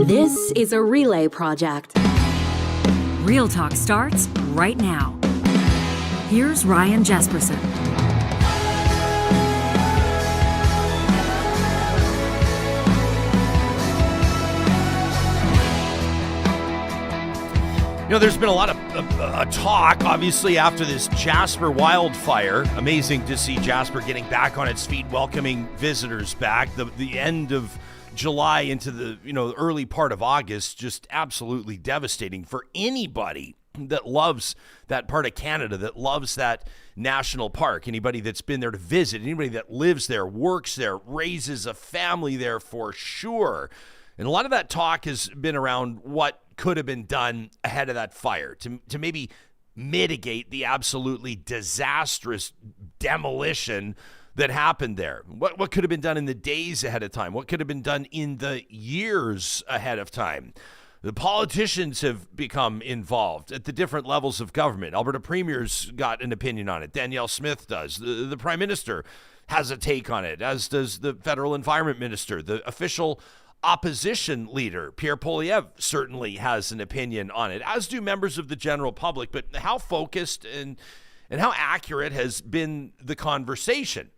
This is a relay project. Real Talk starts right now. Here's Ryan Jespersen. You know, there's been a lot of talk, obviously, after this Jasper wildfire. Amazing to see Jasper getting back on its feet, welcoming visitors back. The end of July into the early part of August, just absolutely devastating for anybody that loves that part of Canada, that loves that national park. Anybody that's been there to visit, anybody that lives there, works there, raises a family there for sure. And a lot of that talk has been around what could have been done ahead of that fire to maybe mitigate the absolutely disastrous demolition that happened there. What could have been done in the days ahead of time? What could have been done in the years ahead of time? The politicians have become involved at the different levels of government. Alberta Premier's got an opinion on it. Danielle Smith does. The Prime Minister has a take on it, as does the Federal Environment Minister. The official opposition leader, Pierre Poilievre, certainly has an opinion on it, as do members of the general public. But how focused and how accurate has been the conversation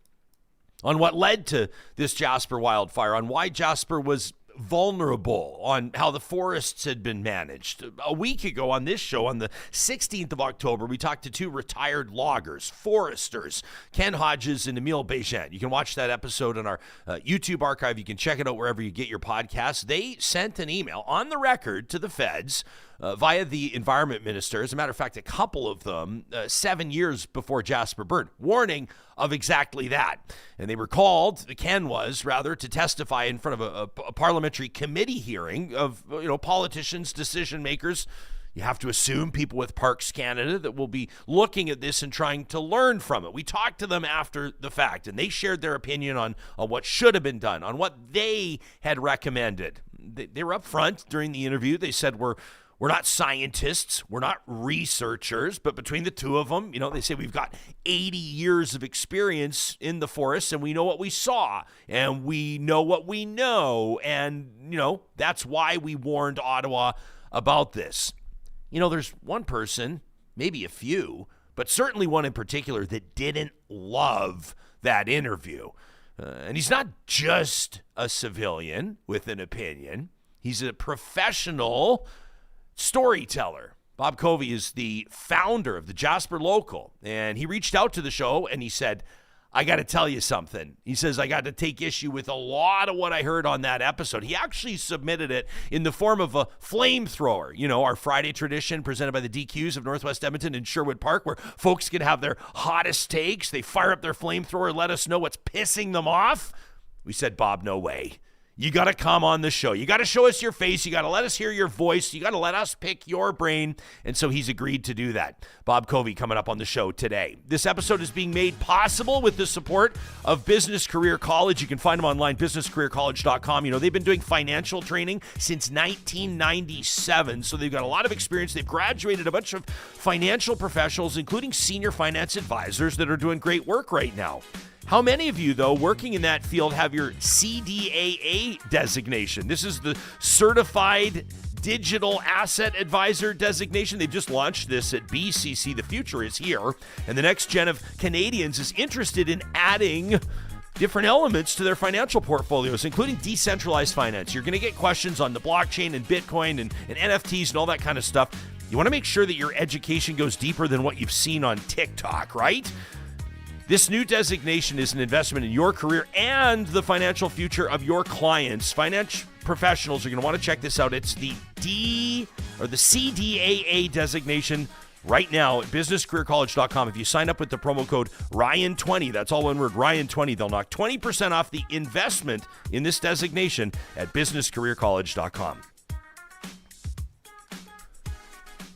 on what led to this Jasper wildfire, on why Jasper was vulnerable, on how the forests had been managed? A week ago on this show, on the 16th of October, we talked to two retired loggers, foresters, Ken Hodges and Emile Bégin. You can watch that episode on our YouTube archive. You can check it out wherever you get your podcasts. They sent an email on the record to the feds via the environment minister. As a matter of fact, a couple of them 7 years before Jasper burned, warning of exactly that. And they were called, Ken was, rather, to testify in front of a parliamentary committee hearing of politicians, decision makers. You have to assume people with Parks Canada that will be looking at this and trying to learn from it. We talked to them after the fact, and they shared their opinion on what should have been done, on what they had recommended. They were up front during the interview. They said, we're not scientists, we're not researchers, but between the two of them, they say we've got 80 years of experience in the forest, and we know what we saw, and we know what we know, and, that's why we warned Ottawa about this. There's one person, maybe a few, but certainly one in particular that didn't love that interview. And he's not just a civilian with an opinion. He's a professional storyteller. Bob Covey is the founder of the Jasper Local, and he reached out to the show and he said, I got to tell you something. He says, I got to take issue with a lot of what I heard on that episode. He actually submitted it in the form of a flamethrower, our Friday tradition presented by the DQs of Northwest Edmonton and Sherwood Park, where folks can have their hottest takes. They fire up their flamethrower, let us know what's pissing them off. We said, Bob, no way. You got to come on the show. You got to show us your face. You got to let us hear your voice. You got to let us pick your brain. And so he's agreed to do that. Bob Covey coming up on the show today. This episode is being made possible with the support of Business Career College. You can find them online, businesscareercollege.com. They've been doing financial training since 1997. So they've got a lot of experience. They've graduated a bunch of financial professionals, including senior finance advisors that are doing great work right now. How many of you, though, working in that field have your CDAA designation? This is the Certified Digital Asset Advisor designation. They've just launched this at BCC. The future is here, and the next gen of Canadians is interested in adding different elements to their financial portfolios, including decentralized finance. You're going to get questions on the blockchain and Bitcoin and NFTs and all that kind of stuff. You want to make sure that your education goes deeper than what you've seen on TikTok, right? This new designation is an investment in your career and the financial future of your clients. Financial professionals are going to want to check this out. It's the CDAA designation right now at businesscareercollege.com. If you sign up with the promo code Ryan20, that's all one word, Ryan20, they'll knock 20% off the investment in this designation at businesscareercollege.com.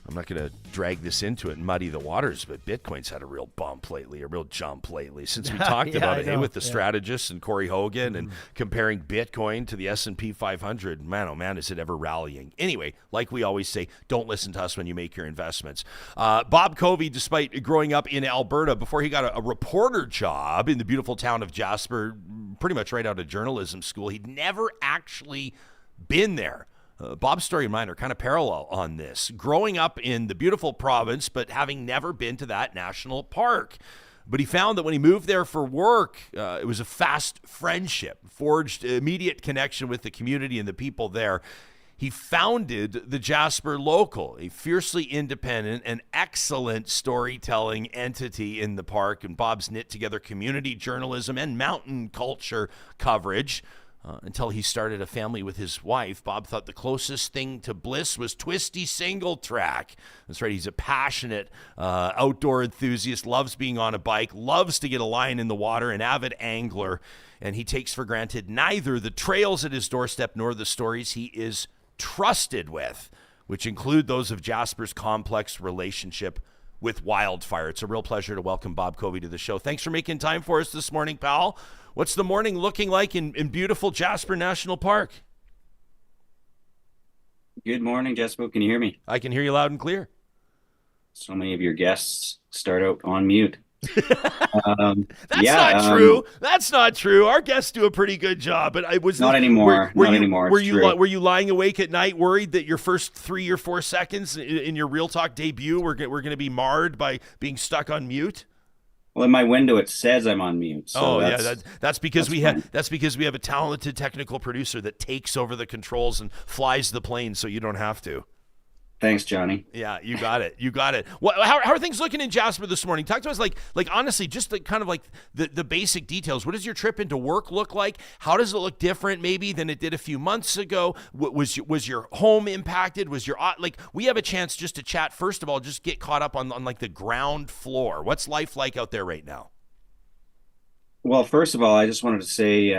I'm not going to drag this into it and muddy the waters, but Bitcoin's had a real bump lately, a real jump lately since we talked about it with the strategists and Corey Hogan and comparing Bitcoin to the S&P 500. Man, oh man, is it ever rallying. Anyway, like we always say, don't listen to us when you make your investments. Bob Covey, despite growing up in Alberta, before he got a reporter job in the beautiful town of Jasper, pretty much right out of journalism school, he'd never actually been there. Bob's story and mine are kind of parallel on this. Growing up in the beautiful province, but having never been to that national park. But he found that when he moved there for work, it was a fast friendship, forged immediate connection with the community and the people there. He founded the Jasper Local, a fiercely independent and excellent storytelling entity in the park. And Bob's knit together community journalism and mountain culture coverage. Until he started a family with his wife, Bob thought the closest thing to bliss was twisty single track. That's right. He's a passionate outdoor enthusiast, loves being on a bike, loves to get a line in the water, an avid angler, and he takes for granted neither the trails at his doorstep nor the stories he is trusted with, which include those of Jasper's complex relationship with wildfire. It's a real pleasure to welcome Bob Covey to the show. Thanks for making time for us this morning, pal. What's the morning looking like in beautiful Jasper National Park? Good morning, Jespo. Can you hear me? I can hear you loud and clear. So many of your guests start out on mute. That's not true. That's not true. Our guests do a pretty good job, but I was not anymore. Were you lying awake at night, worried that your first 3 or 4 seconds in your Real Talk debut were going to be marred by being stuck on mute? Well, in my window it says I'm on mute. So that's because we have a talented technical producer that takes over the controls and flies the plane, so you don't have to. Thanks, Johnny. Yeah, you got it. You got it. How are things looking in Jasper this morning? Talk to us like honestly, just the basic details. What does your trip into work look like? How does it look different maybe than it did a few months ago? Was your home impacted? We have a chance just to chat. First of all, just get caught up on like the ground floor. What's life like out there right now? Well, first of all, I just wanted to say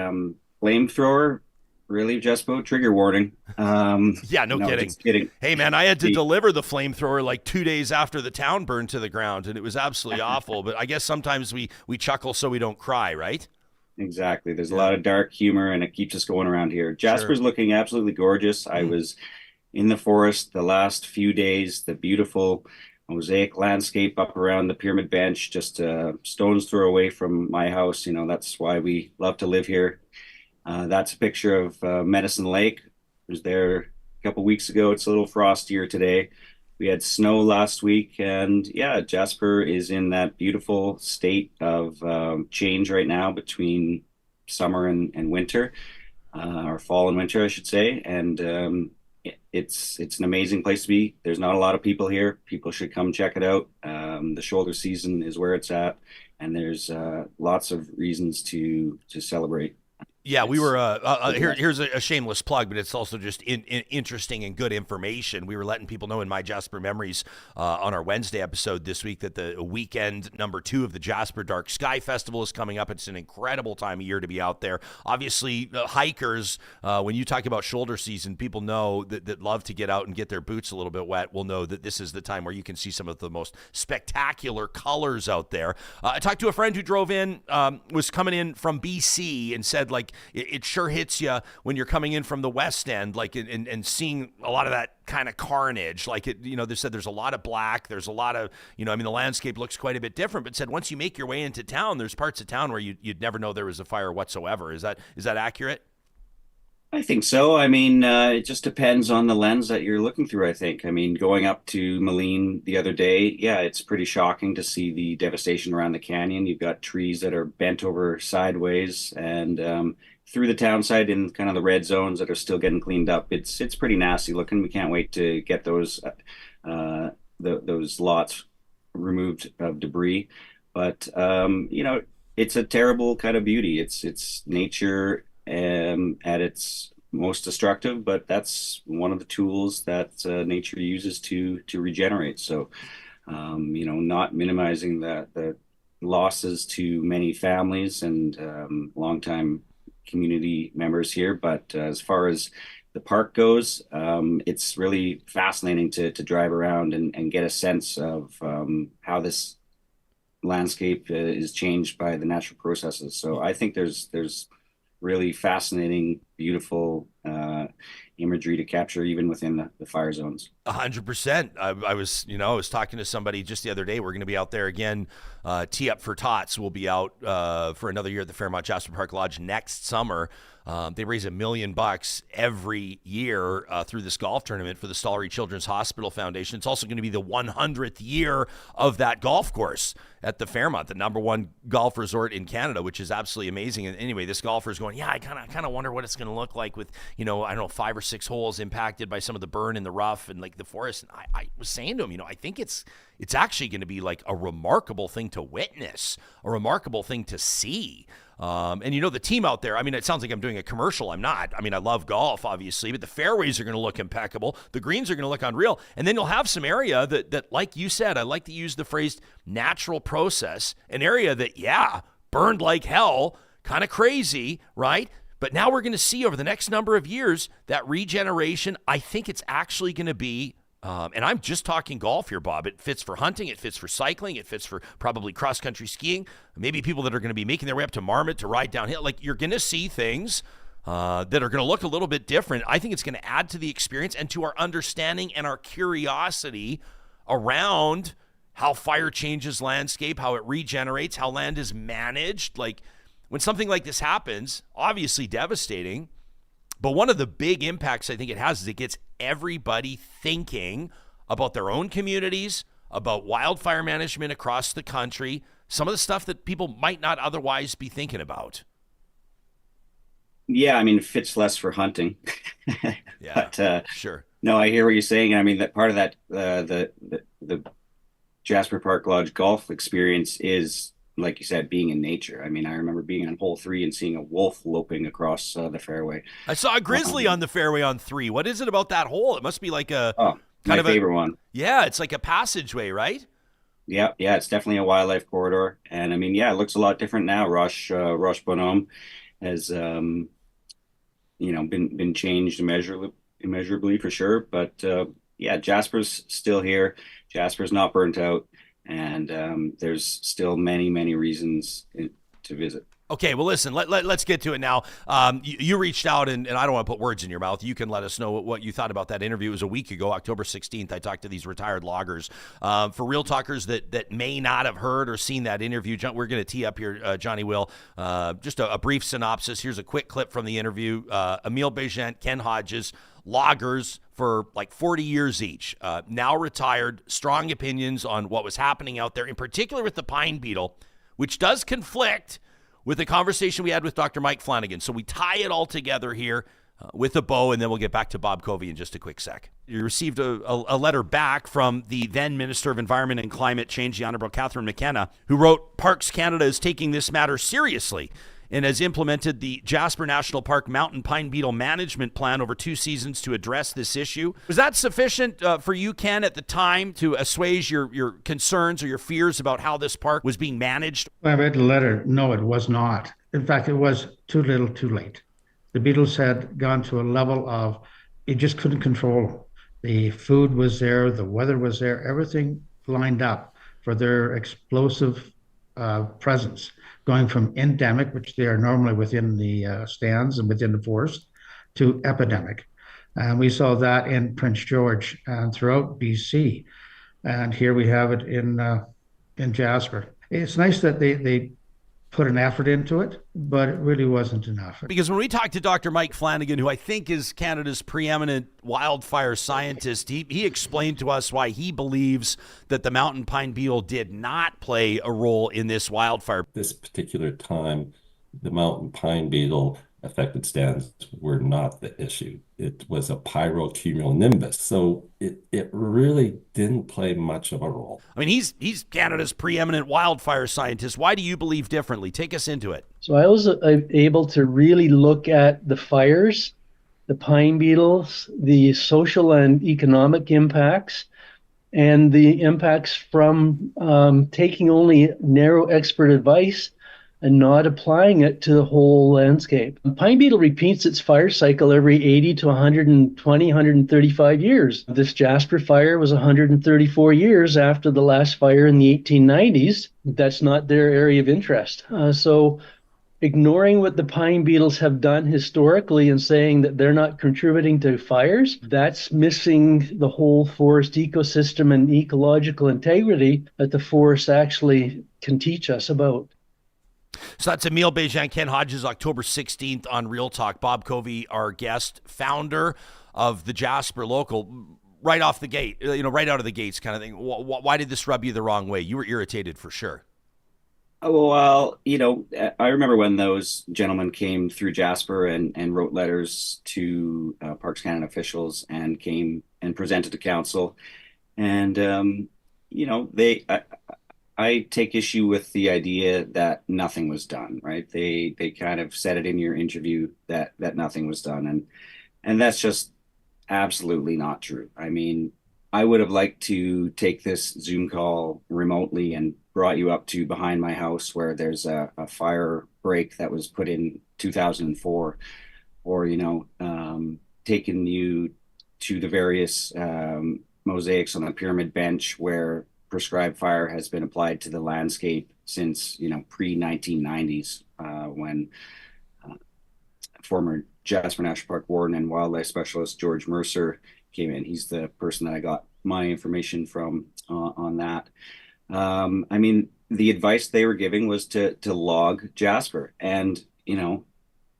flamethrower. Really, Jespo? Trigger warning. Yeah, no kidding. Just kidding. Hey, man, I had to deliver the flamethrower like 2 days after the town burned to the ground, and it was absolutely awful. But I guess sometimes we chuckle so we don't cry, right? Exactly. There's a lot of dark humor, and it keeps us going around here. Jasper's looking absolutely gorgeous. I was in the forest the last few days. The beautiful mosaic landscape up around the Pyramid Bench, just stone's throw away from my house. That's why we love to live here. That's a picture of Medicine Lake. I was there a couple weeks ago. It's a little frostier today. We had snow last week, and yeah, Jasper is in that beautiful state of change right now between summer and winter, or fall and winter, I should say. And it's an amazing place to be. There's not a lot of people here. People should come check it out. The shoulder season is where it's at, and there's lots of reasons to celebrate. Yeah, we were here's a shameless plug, but it's also just interesting and good information. We were letting people know in My Jasper Memories on our Wednesday episode this week that the weekend number 2 of the Jasper Dark Sky Festival is coming up. It's an incredible time of year to be out there. Obviously, hikers, when you talk about shoulder season, people know that love to get out and get their boots a little bit wet will know that this is the time where you can see some of the most spectacular colors out there. I talked to a friend who drove in, was coming in from BC and said, like, it sure hits you when you're coming in from the West End, like, and seeing a lot of that kind of carnage. Like, they said there's a lot of black, there's a lot of, the landscape looks quite a bit different, but said once you make your way into town, there's parts of town where you'd never know there was a fire whatsoever. Is that accurate? I think so. It just depends on the lens that you're looking through, I think. Going up to Moline the other day, yeah, it's pretty shocking to see the devastation around the canyon. You've got trees that are bent over sideways, and through the town side in kind of the red zones that are still getting cleaned up. It's pretty nasty looking. We can't wait to get those lots removed of debris. But it's a terrible kind of beauty. It's nature at its most destructive, but that's one of the tools that nature uses to regenerate. So not minimizing the losses to many families and longtime community members here, but as far as the park goes, it's really fascinating to drive around and get a sense of how this landscape is changed by the natural processes. So I think there's really fascinating beautiful imagery to capture even within the fire zones. 100%. I was talking to somebody just the other day. We're going to be out there again. Tee Up for Tots will be out for another year at the Fairmont Jasper Park Lodge next summer. They raise $1 million every year through this golf tournament for the Stollery Children's Hospital Foundation. It's also going to be the 100th year of that golf course at the Fairmont, the #1 golf resort in Canada, which is absolutely amazing. And anyway, this golfer is going, I kind of wonder what it's going to look like with, I don't know, 5 or 6 holes impacted by some of the burn in the rough and like the forest. And I was saying to him, I think it's actually going to be like a remarkable thing to witness, a remarkable thing to see. And the team out there, it sounds like I'm doing a commercial. I'm not. I love golf, obviously, but the fairways are going to look impeccable. The greens are going to look unreal. And then you'll have some area that, like you said, I like to use the phrase natural process, an area that, burned like hell, kind of crazy, right? But now we're going to see over the next number of years that regeneration. I think it's actually going to be, and I'm just talking golf here, Bob. It fits for hunting. It fits for cycling. It fits for probably cross-country skiing. Maybe people that are going to be making their way up to Marmot to ride downhill. Like, you're going to see things that are going to look a little bit different. I think it's going to add to the experience and to our understanding and our curiosity around how fire changes landscape, how it regenerates, how land is managed. Like, when something like this happens, obviously devastating, but one of the big impacts I think it has is it gets everybody thinking about their own communities, about wildfire management across the country, some of the stuff that people might not otherwise be thinking about. Yeah, it fits less for hunting. Yeah, but sure. No, I hear what you're saying. That part of that the Jasper Park Lodge golf experience is, like you said, being in nature. I remember being on hole 3 and seeing a wolf loping across the fairway. I saw a grizzly on the fairway on 3. What is it about that hole? It must be like a my favorite one. Yeah, it's like a passageway, right? Yeah, it's definitely a wildlife corridor, and it looks a lot different now. Roche Bonhomme has been changed immeasurably for sure, but Jasper's still here. Jasper's not burnt out. And there's still many, many reasons to visit. Okay, well, listen, let's get to it now. You reached out, and I don't want to put words in your mouth. You can let us know what you thought about that interview. It was a week ago, October 16th. I talked to these retired loggers. For real talkers that may not have heard or seen that interview, we're going to tee up here, Johnny will. Just a brief synopsis. Here's a quick clip from the interview. Emile Bégent, Ken Hodges, loggers for like 40 years each, now retired, strong opinions on what was happening out there, in particular with the pine beetle, which does conflict with the conversation we had with Dr. Mike Flanagan. So we tie it all together here with a bow, and then we'll get back to Bob Covey in just a quick sec. You received a letter back from the then Minister of Environment and Climate Change, the Honourable Catherine McKenna, who wrote, Parks Canada is taking this matter seriously and has implemented the Jasper National Park Mountain Pine Beetle Management Plan over 2 seasons to address this issue. Was that sufficient for you, Ken, at the time to assuage your concerns or your fears about how this park was being managed? When I read the letter, no, it was not. In fact, it was too little, too late. The beetles had gone to a level of, you just couldn't control them. The food was there, the weather was there, everything lined up for their explosive presence, going from endemic, which they are normally within the stands and within the forest, to epidemic. And we saw that in Prince George and throughout BC. And here we have it in Jasper. It's nice that they put an effort into it, but it really wasn't enough. Because when we talked to Dr. Mike Flanagan, who I think is Canada's preeminent wildfire scientist, he explained to us why he believes that the mountain pine beetle did not play a role in this wildfire. This particular time, the mountain pine beetle affected stands were not the issue. It was a pyrocumulonimbus. So it really didn't play much of a role. He's Canada's preeminent wildfire scientist. Why do you believe differently? Take us into it. So I was able to really look at the fires, the pine beetles, the social and economic impacts, and the impacts from taking only narrow expert advice and not applying it to the whole landscape. The pine beetle repeats its fire cycle every 80 to 120, 135 years. This Jasper fire was 134 years after the last fire in the 1890s. That's not their area of interest. So ignoring what the pine beetles have done historically and saying that they're not contributing to fires, that's missing the whole forest ecosystem and ecological integrity that the forest actually can teach us about. So that's Emile Bejan, Ken Hodges, October 16th on Real Talk. Bob Covey, our guest, founder of the Jasper Local, right off the gate, right out of the gates kind of thing. Why did this rub you the wrong way? You were irritated for sure. Oh, well, I remember when those gentlemen came through Jasper and wrote letters to Parks Canada officials and came and presented to council. And, I take issue with the idea that nothing was done, right? They kind of said it in your interview that nothing was done. And that's just absolutely not true. I mean, I would have liked to take this Zoom call remotely and brought you up to behind my house where there's a fire break that was put in 2004, or, taking you to the various mosaics on the pyramid bench where prescribed fire has been applied to the landscape since, pre-1990s, when former Jasper National Park warden and wildlife specialist George Mercer came in. He's the person that I got my information from on that. I mean, the advice they were giving was to log Jasper. And,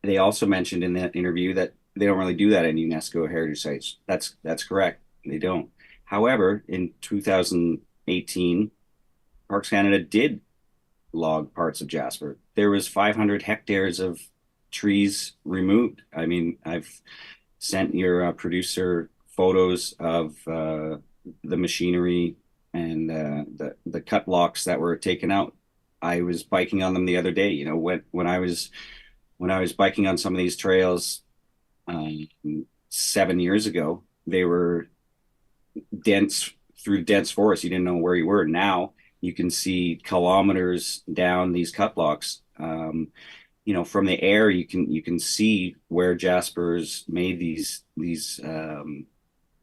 they also mentioned in that interview that they don't really do that in UNESCO heritage sites. That's correct. They don't. However, in 2018, Parks Canada did log parts of Jasper. There was 500 hectares of trees removed. I mean, I've sent your producer photos of the machinery and the cut blocks that were taken out. I was biking on them the other day. When I was biking on some of these trails 7 years ago, they were dense forest. You didn't know where you were. Now you can see kilometers down these cut blocks. From the air, you can see where Jasper's made these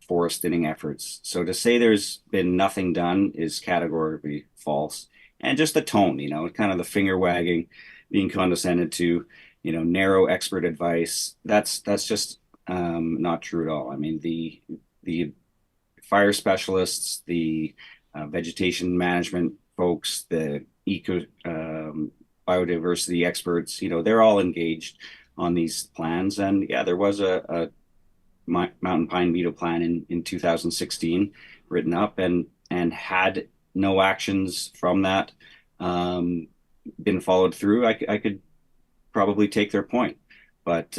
forest thinning efforts. So to say there's been nothing done is categorically false. And just the tone, kind of the finger wagging, being condescended to, narrow expert advice. That's just not true at all. I mean, the fire specialists, the vegetation management folks, the biodiversity experts, they're all engaged on these plans. And yeah, there was a mountain pine beetle plan in 2016 written up, and had no actions from that been followed through, I could probably take their point. But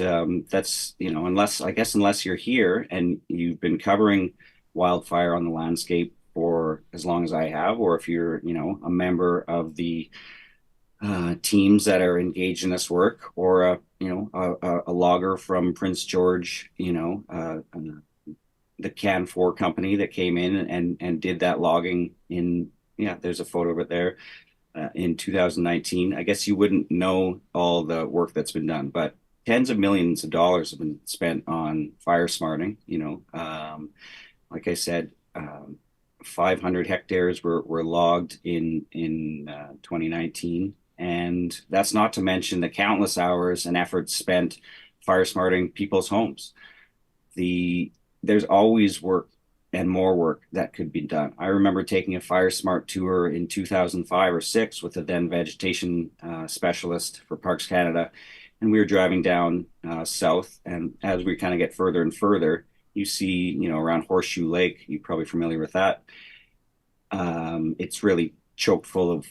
that's, unless you're here and you've been covering wildfire on the landscape for as long as I have, or if you're, a member of the teams that are engaged in this work, or a logger from Prince George, the Can4 company that came in and did that logging there's a photo of it there in 2019. I guess you wouldn't know all the work that's been done, but tens of millions of dollars have been spent on fire smarting. Like I said, 500 hectares were logged in 2019. And that's not to mention the countless hours and efforts spent fire smarting people's homes. There's always work and more work that could be done. I remember taking a fire smart tour in 2005 or 6 with the then vegetation specialist for Parks Canada. And we were driving down south. And as we kind of get further and further, you see, around Horseshoe Lake, you're probably familiar with that. It's really choked full of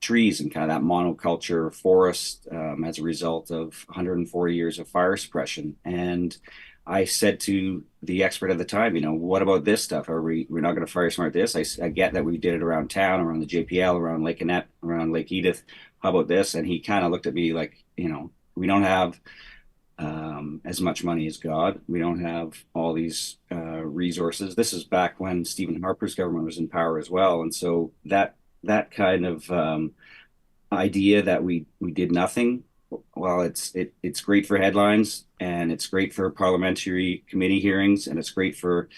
trees and kind of that monoculture forest as a result of 140 years of fire suppression. And I said to the expert at the time, what about this stuff? We're not going to fire smart this? I get that we did it around town, around the JPL, around Lake Annette, around Lake Edith. How about this? And he kind of looked at me like, we don't have as much money as God. We don't have all these resources. This is back when Stephen Harper's government was in power as well. And so that kind of idea that we did nothing, well, it's great for headlines, and it's great for parliamentary committee hearings, and it's great for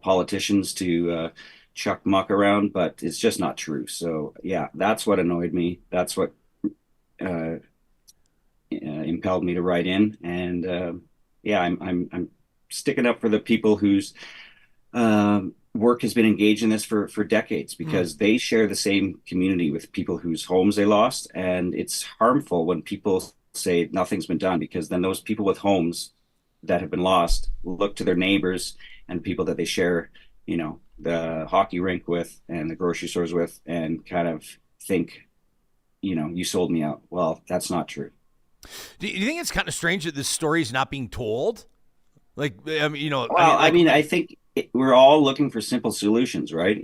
politicians to chuck muck around, but it's just not true. So yeah, that's what annoyed me. That's what impelled me to write in. And yeah, I'm sticking up for the people whose work has been engaged in this for decades, because they share the same community with people whose homes they lost. And it's harmful when people say nothing's been done, because then those people with homes that have been lost look to their neighbors and people that they share, the hockey rink with and the grocery stores with, and kind of think, you sold me out. Well, that's not true. Do you think it's kind of strange that this story is not being told? Like, I mean, Well, I think we're all looking for simple solutions, right?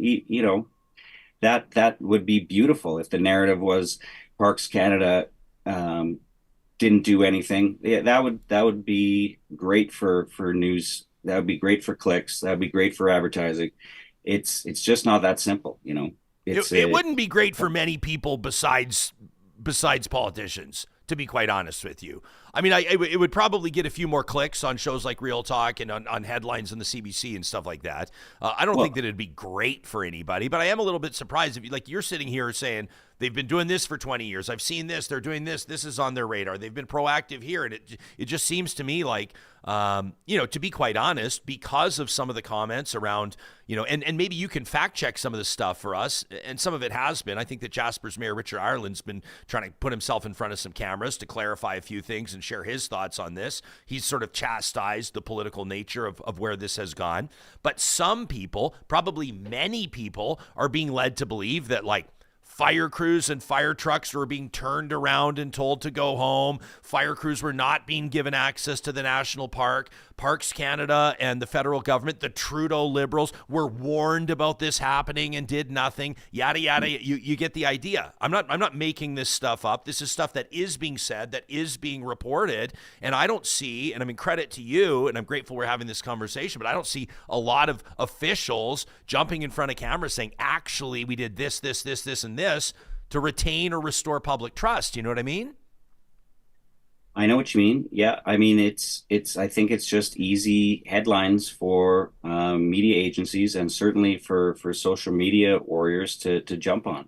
That would be beautiful if the narrative was Parks Canada didn't do anything. Yeah, that would be great for news. That would be great for clicks. That would be great for advertising. It's just not that simple, It wouldn't be great for many people besides politicians, to be quite honest with you. I mean, it would probably get a few more clicks on shows like Real Talk and on headlines on the CBC and stuff like that. I don't think that it'd be great for anybody, but I am a little bit surprised if you're sitting here saying they've been doing this for 20 years. I've seen this. They're doing this. This is on their radar. They've been proactive here. And it just seems to me like, to be quite honest, because of some of the comments around, and maybe you can fact check some of this stuff for us. And some of it has been. I think that Jasper's Mayor Richard Ireland's been trying to put himself in front of some cameras to clarify a few things and share his thoughts on this. He's sort of chastised the political nature of where this has gone. But some people, probably many people, are being led to believe that, like, fire crews and fire trucks were being turned around and told to go home. Fire crews were not being given access to the national park. Parks Canada and the federal government, the Trudeau Liberals, were warned about this happening and did nothing. Yada yada. You get the idea. I'm not making this stuff up. This is stuff that is being said, that is being reported, and I don't see. And I mean, credit to you, and I'm grateful we're having this conversation. But I don't see a lot of officials jumping in front of cameras saying, "Actually, we did this, and this to retain or restore public trust." You know what I mean? I know what you mean. Yeah, I mean, I think it's just easy headlines for media agencies, and certainly for social media warriors to jump on.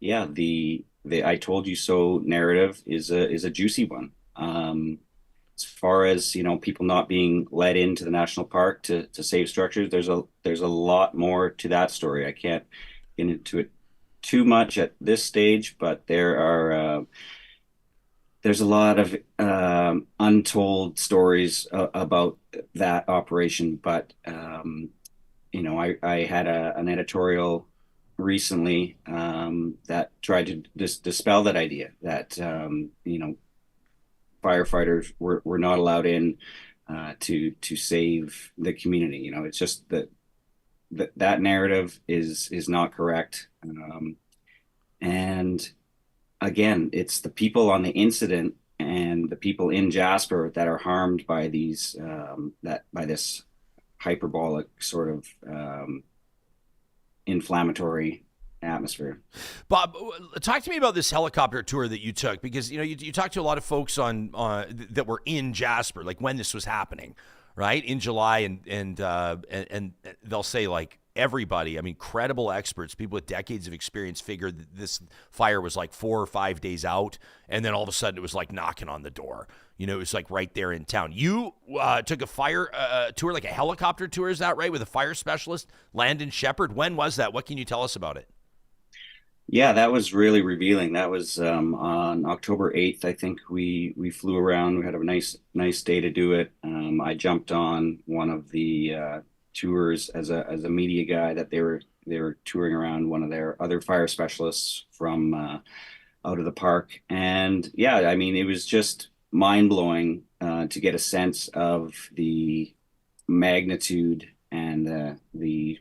Yeah, the "I told you so" narrative is a juicy one. As far as people not being let into the national park to save structures, there's a lot more to that story. I can't get into it too much at this stage, but there's a lot of untold stories about that operation. But I had an editorial recently that tried to dispel that idea that firefighters were not allowed in to save the community. It's just that narrative is not correct. And again, it's the people on the incident and the people in Jasper that are harmed by these by this hyperbolic sort of inflammatory atmosphere. Bob, talk to me about this helicopter tour that you took, because you talked to a lot of folks on that were in Jasper, like when this was happening, right, in July, and they'll say, like, everybody, I mean, credible experts, people with decades of experience, figured that this fire was like 4 or 5 days out, and then all of a sudden it was like knocking on the door. It was like right there in town. You took a fire tour, like a helicopter tour, is that right, with a fire specialist, Landon Shepard? When was that? What can you tell us about it? Yeah, that was really revealing. That was on October 8th. I think we flew around. We had a nice day to do it. I jumped on one of the tours as a media guy that they were touring around, one of their other fire specialists from out of the park. And yeah, I mean, it was just mind-blowing to get a sense of the magnitude and the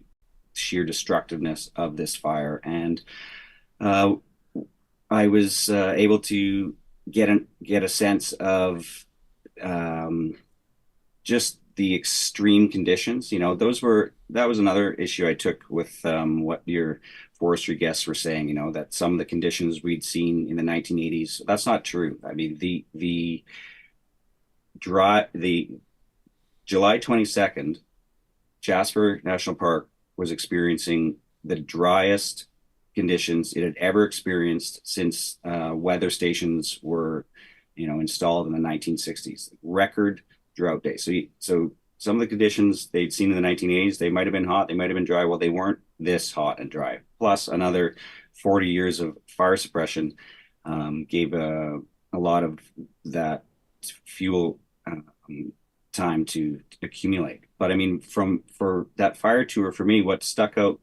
sheer destructiveness of this fire. And I was able to get a sense of just the extreme conditions. That was another issue I took with what your forestry guests were saying. That some of the conditions we'd seen in the 1980s, that's not true. I mean, the July 22nd, Jasper National Park was experiencing the driest conditions it had ever experienced since weather stations were installed in the 1960s. Record drought days. So some of the conditions they'd seen in the 1980s, they might have been hot, they might have been dry. Well, they weren't this hot and dry. Plus another 40 years of fire suppression gave a lot of that fuel time to accumulate. But I mean, for that fire tour, for me, what stuck out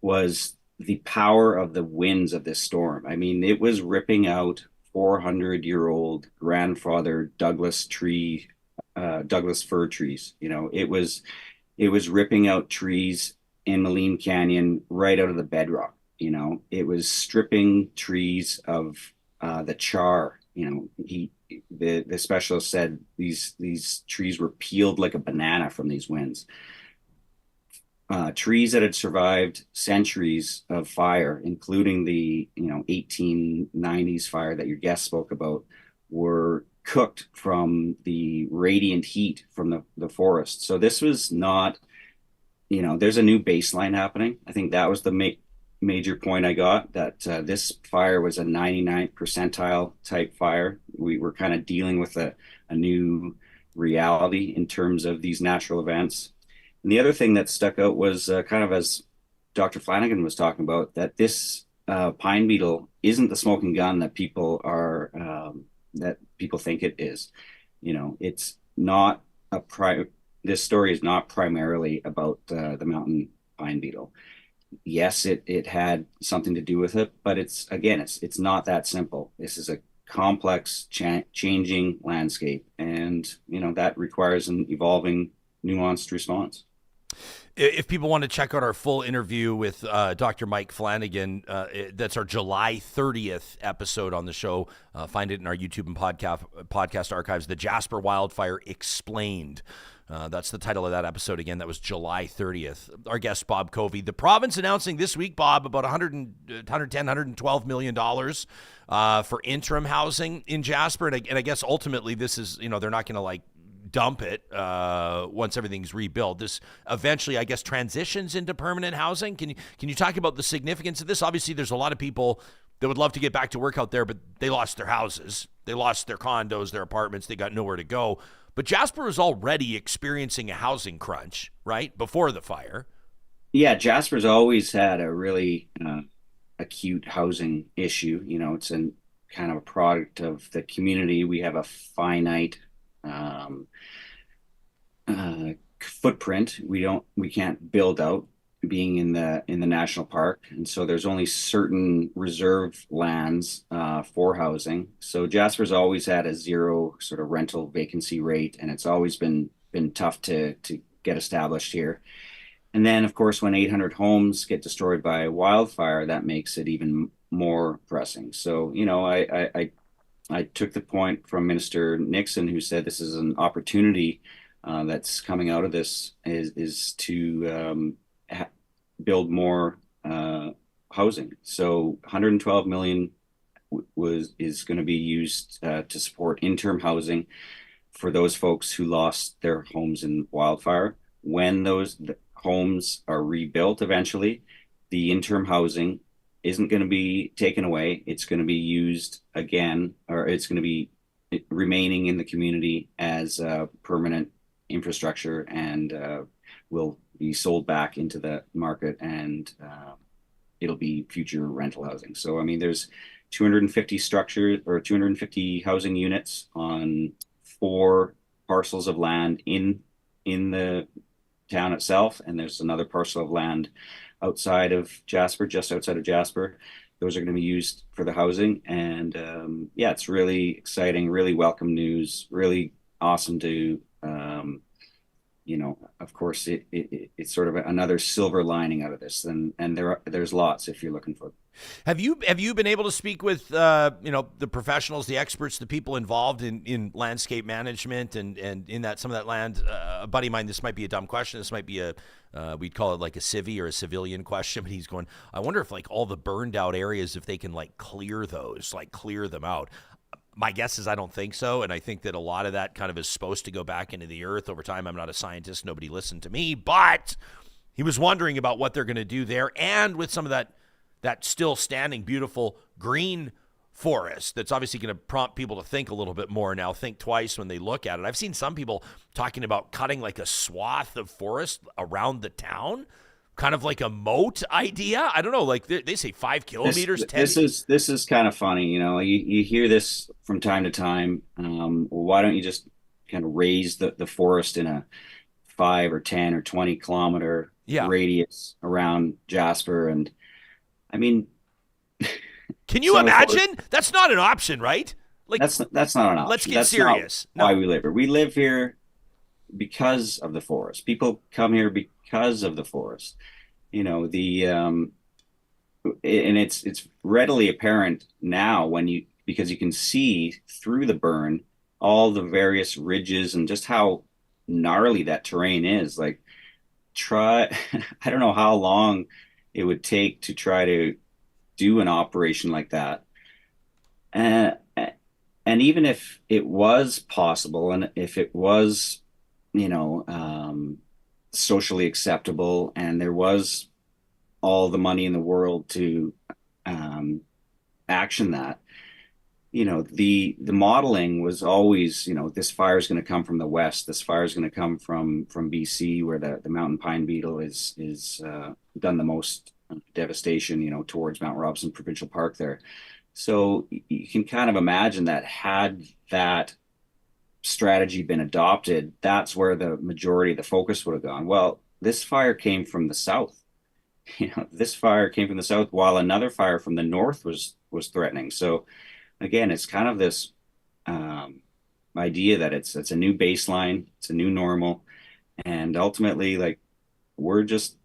was the power of the winds of this storm. I mean, it was ripping out 400-year-old grandfather Douglas fir trees. It was ripping out trees in Moline Canyon right out of the bedrock. It was stripping trees of the char. The specialist said these trees were peeled like a banana from these winds. Trees that had survived centuries of fire, including the 1890s fire that your guest spoke about, were cooked from the radiant heat from the forest. So this was not, there's a new baseline happening. I think that was the major point I got, that this fire was a 99th percentile type fire. We were kind of dealing with a new reality in terms of these natural events. And the other thing that stuck out was kind of, as Dr. Flanagan was talking about, that this pine beetle isn't the smoking gun that people think it is. It's not this story is not primarily about the mountain pine beetle. Yes, it had something to do with it, but it's not that simple. This is a complex, changing landscape, and that requires an evolving, nuanced response. If people want to check out our full interview with Dr. Mike Flanagan, that's our July 30th episode on the show. Find it in our YouTube and podcast archives, The Jasper Wildfire Explained. That's the title of that episode. Again, that was July 30th. Our guest, Bob Covey. The province announcing this week, Bob, about $112 million for interim housing in Jasper. And I guess ultimately this is, they're not going to dump it once everything's rebuilt. This eventually, I guess, transitions into permanent housing. Can you talk about the significance of this? Obviously, there's a lot of people that would love to get back to work out there, but they lost their houses, they lost their condos, their apartments, they got nowhere to go. But Jasper was already experiencing a housing crunch, right, before the fire. Yeah, Jasper's always had a really acute housing issue. It's kind of a product of the community. We have a finite footprint. We can't build out, being in the national park, and so there's only certain reserve lands for housing. So Jasper's always had a zero sort of rental vacancy rate, and it's always been tough to get established here. And then, of course, when 800 homes get destroyed by a wildfire, that makes it even more pressing. So I took the point from Minister Nixon, who said this is an opportunity that's coming out of this is to build more housing. So 112 million is going to be used to support interim housing for those folks who lost their homes in wildfire. When those homes are rebuilt eventually, the interim housing isn't going to be taken away. It's going to be used again, or it's going to be remaining in the community as permanent infrastructure, and will be sold back into the market, and it'll be future rental housing. So, I mean, there's 250 structures or 250 housing units on 4 parcels of land in the town itself, and there's another parcel of land outside of Jasper, just outside of Jasper. Those are going to be used for the housing, and it's really exciting, really welcome news, really awesome to of course, it's sort of another silver lining out of this, and there's lots if you're looking for. Have you been able to speak with the professionals, the experts, the people involved in landscape management and in that some of that land? A buddy of mine, this might be a dumb question. This might be we'd call it like a civvy or a civilian question, but he's going, I wonder if all the burned out areas, if they can clear those, clear them out. My guess is I don't think so, and I think that a lot of that kind of is supposed to go back into the earth over time. I'm not a scientist. Nobody listened to me, but he was wondering about what they're going to do there, and with some of that still standing beautiful green forest that's obviously going to prompt people to think a little bit more now, think twice when they look at it. I've seen some people talking about cutting like a swath of forest around the town, kind of like a moat idea. I don't know, like they say 5 kilometers. This is kind of funny, you hear this from time to time. Well, why don't you just kind of raise the forest in a 5 or 10 or 20 kilometer radius around Jasper? And I mean, can you imagine? That's not an option, right? Like that's not an option. Let's get that's serious. Not why we live here. We live here because of the forest. People come here because of the forest. And it's readily apparent now because you can see through the burn all the various ridges and just how gnarly that terrain is. Like, I don't know how long it would take to try to do an operation like that. And even if it was possible, and if it was, socially acceptable, and there was all the money in the world to action that, the modeling was always, this fire is going to come from the west. This fire is going to come from BC, where the mountain pine beetle is done the most devastation, towards Mount Robson Provincial Park there. So you can kind of imagine that had that strategy been adopted, that's where the majority of the focus would have gone. Well, this fire came from the south. This fire came from the south while another fire from the north was threatening. So again, it's kind of this idea that it's a new baseline, it's a new normal, and ultimately, like, we're just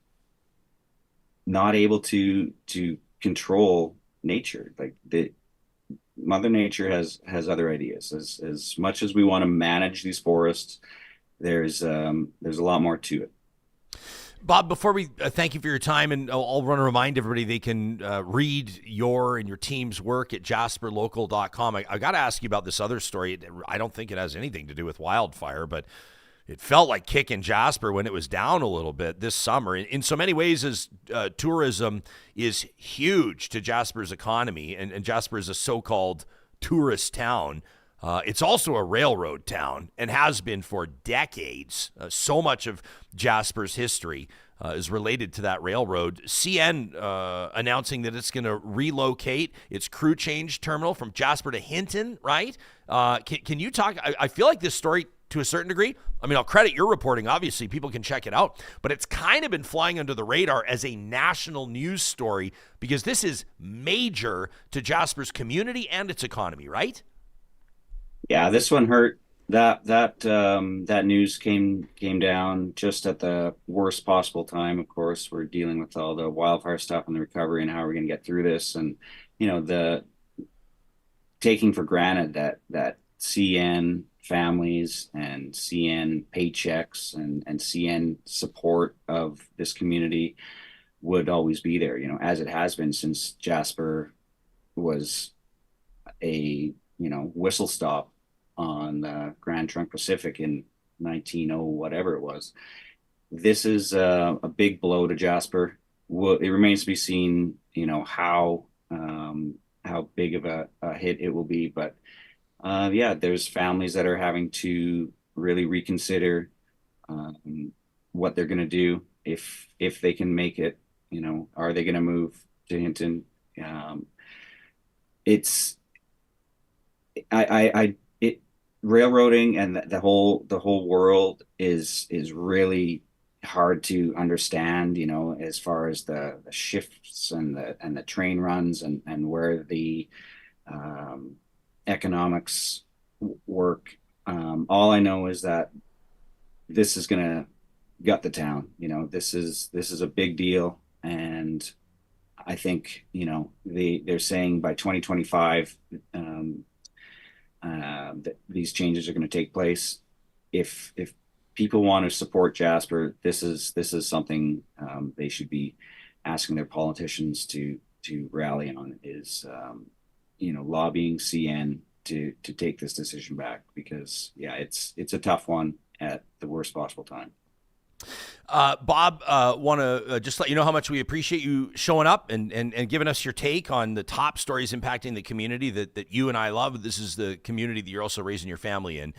not able to control nature. Like, Mother Nature has other ideas. As much as we want to manage these forests, there's a lot more to it. Bob, before we thank you for your time, and I'll want to remind everybody they can read your and your team's work at jasperlocal.com. I got to ask you about this other story. I don't think it has anything to do with wildfire, but it felt like kicking Jasper when it was down a little bit this summer. In so many ways, as tourism is huge to Jasper's economy, and Jasper is a so-called tourist town. It's also a railroad town and has been for decades. So much of Jasper's history is related to that railroad. CN announcing that it's going to relocate its crew change terminal from Jasper to Hinton, right? Can you talk? I feel like this story, to a certain degree, I mean, I'll credit your reporting. Obviously, people can check it out. But it's kind of been flying under the radar as a national news story because this is major to Jasper's community and its economy, right? Yeah, this one hurt. That news came down just at the worst possible time. Of course, we're dealing with all the wildfire stuff and the recovery and how we're going to get through this, and the taking for granted that CN families and CN paychecks and CN support of this community would always be there. As it has been since Jasper was a whistle stop on the Grand Trunk Pacific in 1900 whatever it was. This is a big blow to Jasper. It remains to be seen, how big of a hit it will be. But there's families that are having to really reconsider what they're going to do if they can make it. Are they going to move to Hinton? Railroading and the whole world is really hard to understand, as far as the shifts and the train runs and where the economics work. All I know is that this is gonna gut the town. This is a big deal, and I think they're saying by 2025 that these changes are going to take place. If people want to support Jasper, this is something they should be asking their politicians to rally on, is lobbying CN to take this decision back, because it's a tough one at the worst possible time. Bob, want to just let you know how much we appreciate you showing up and giving us your take on the top stories impacting the community that you and I love. This is the community that you're also raising your family in,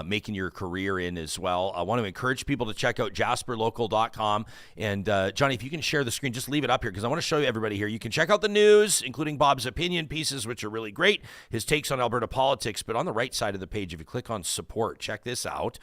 making your career in as well. I want to encourage people to check out jasperlocal.com. And Johnny, if you can share the screen, just leave it up here because I want to show you everybody here. You can check out the news, including Bob's opinion pieces, which are really great, his takes on Alberta politics. But on the right side of the page, if you click on support, check this out.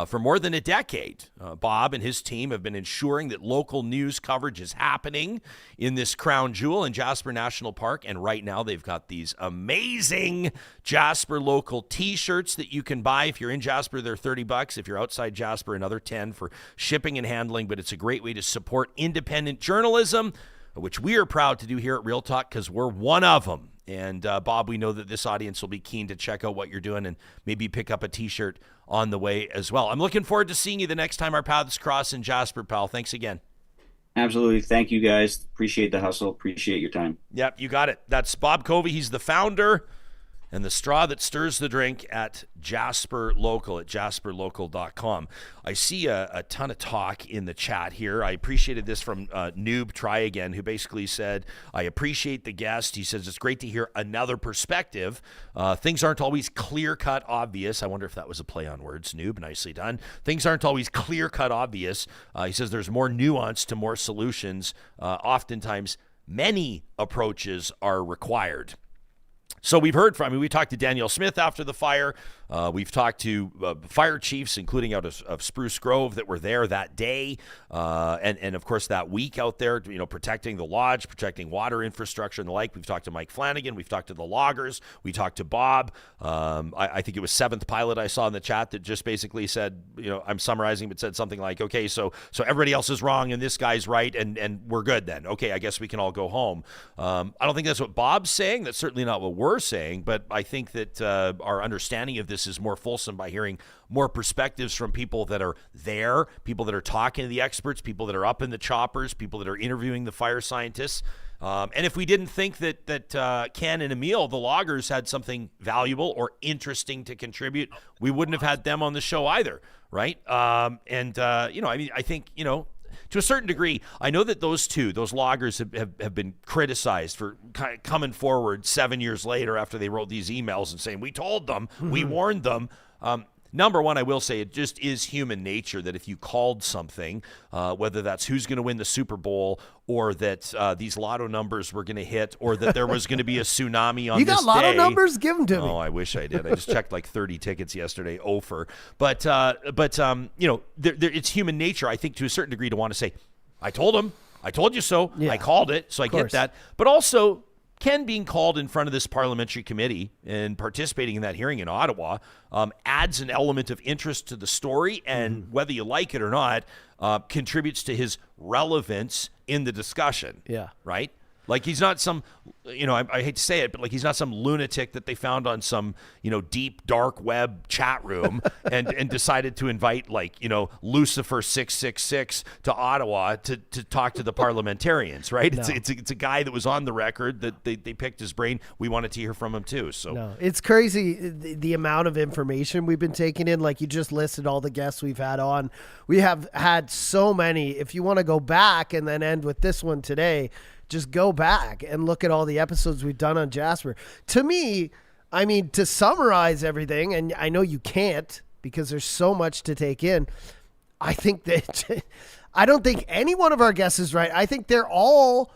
For more than a decade, Bob and his team have been ensuring that local news coverage is happening in this crown jewel in Jasper National Park. And right now they've got these amazing Jasper Local t-shirts that you can buy. If you're in Jasper, they're $30. If you're outside Jasper, another $10 for shipping and handling. But it's a great way to support independent journalism, which we are proud to do here at Real Talk because we're one of them. And Bob, we know that this audience will be keen to check out what you're doing and maybe pick up a t-shirt on the way as well. I'm looking forward to seeing you the next time our paths cross in Jasper, pal. Thanks again. Absolutely. Thank you, guys. Appreciate the hustle. Appreciate your time. Yep, you got it. That's Bob Covey. He's the founder and the straw that stirs the drink at Jasper Local at jasperlocal.com. I see a ton of talk in the chat here. I appreciated this from Noob Try Again, who basically said, I appreciate the guest. He says, it's great to hear another perspective. Things aren't always clear-cut obvious. I wonder if that was a play on words. Noob, nicely done. Things aren't always clear-cut obvious. He says there's more nuance to more solutions. Oftentimes, many approaches are required. So we've heard from, we talked to Danielle Smith after the fire. We've talked to fire chiefs, including out of Spruce Grove, that were there that day. And of course, that week out there, protecting the lodge, protecting water infrastructure and the like. We've talked to Mike Flanagan. We've talked to the loggers. We talked to Bob. I think it was Seventh Pilot I saw in the chat that just basically said, I'm summarizing, but said something like, okay, so everybody else is wrong and this guy's right and we're good then. Okay, I guess we can all go home. I don't think that's what Bob's saying. That's certainly not what we're saying, but I think that our understanding of this is more fulsome by hearing more perspectives from people that are there, people that are talking to the experts, people that are up in the choppers, people that are interviewing the fire scientists. And if we didn't think that Ken and Emil, the loggers, had something valuable or interesting to contribute, we wouldn't have had them on the show either, right? I think, to a certain degree, I know that those loggers have been criticized for kind of coming forward 7 years later after they wrote these emails and saying, we told them, we warned them. Number one, I will say it just is human nature that if you called something, whether that's who's going to win the Super Bowl or that these lotto numbers were going to hit or that there was going to be a tsunami on this day. You got lotto numbers? Give them to me. Oh, I wish I did. I just checked like 30 tickets yesterday, Ofer. But it's human nature, I think, to a certain degree to want to say, I told him, I told you so, yeah, I called it, so I get that. But also, Ken being called in front of this parliamentary committee and participating in that hearing in Ottawa adds an element of interest to the story, and whether you like it or not, contributes to his relevance in the discussion. Yeah. Right? Like he's not some, I hate to say it, but like he's not some lunatic that they found on some, deep dark web chat room and decided to invite Lucifer 666 to Ottawa to talk to the parliamentarians, right? No. It's a guy that was on the record that they picked his brain. We wanted to hear from him too. So no, it's crazy the amount of information we've been taking in. Like you just listed all the guests we've had on. We have had so many. If you want to go back and then end with this one today, just go back and look at all the episodes we've done on Jasper. To me, to summarize everything, and I know you can't because there's so much to take in, I think that I don't think any one of our guests is right. I think they're all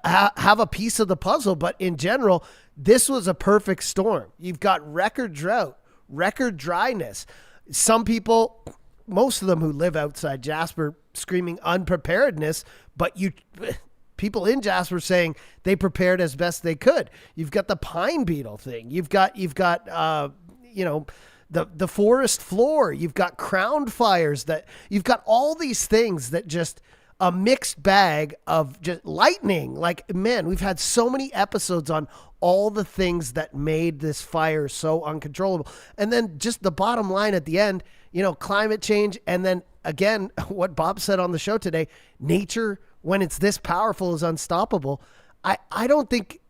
have a piece of the puzzle, but in general, this was a perfect storm. You've got record drought, record dryness. Some people, most of them who live outside Jasper, screaming unpreparedness, but people in Jasper saying they prepared as best they could. You've got the pine beetle thing. You've got the forest floor. You've got crown fires. You've got all these things that just a mixed bag of just lightning. Like, man, we've had so many episodes on all the things that made this fire so uncontrollable. And then just the bottom line at the end, climate change. And then again, what Bob said on the show today, nature, when it's this powerful, is unstoppable. I don't think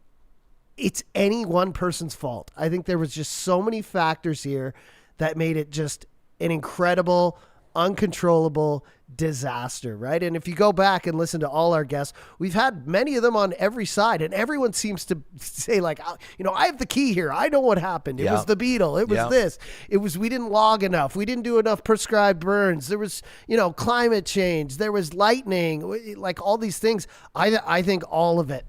it's any one person's fault. I think there was just so many factors here that made it just an incredible, uncontrollable disaster, right? And if you go back and listen to all our guests, we've had many of them on every side, and everyone seems to say like, I have the key here. I know what happened. It was the beetle. It was this. It was, we didn't log enough. We didn't do enough prescribed burns. There was, climate change. There was lightning, like all these things. I think all of it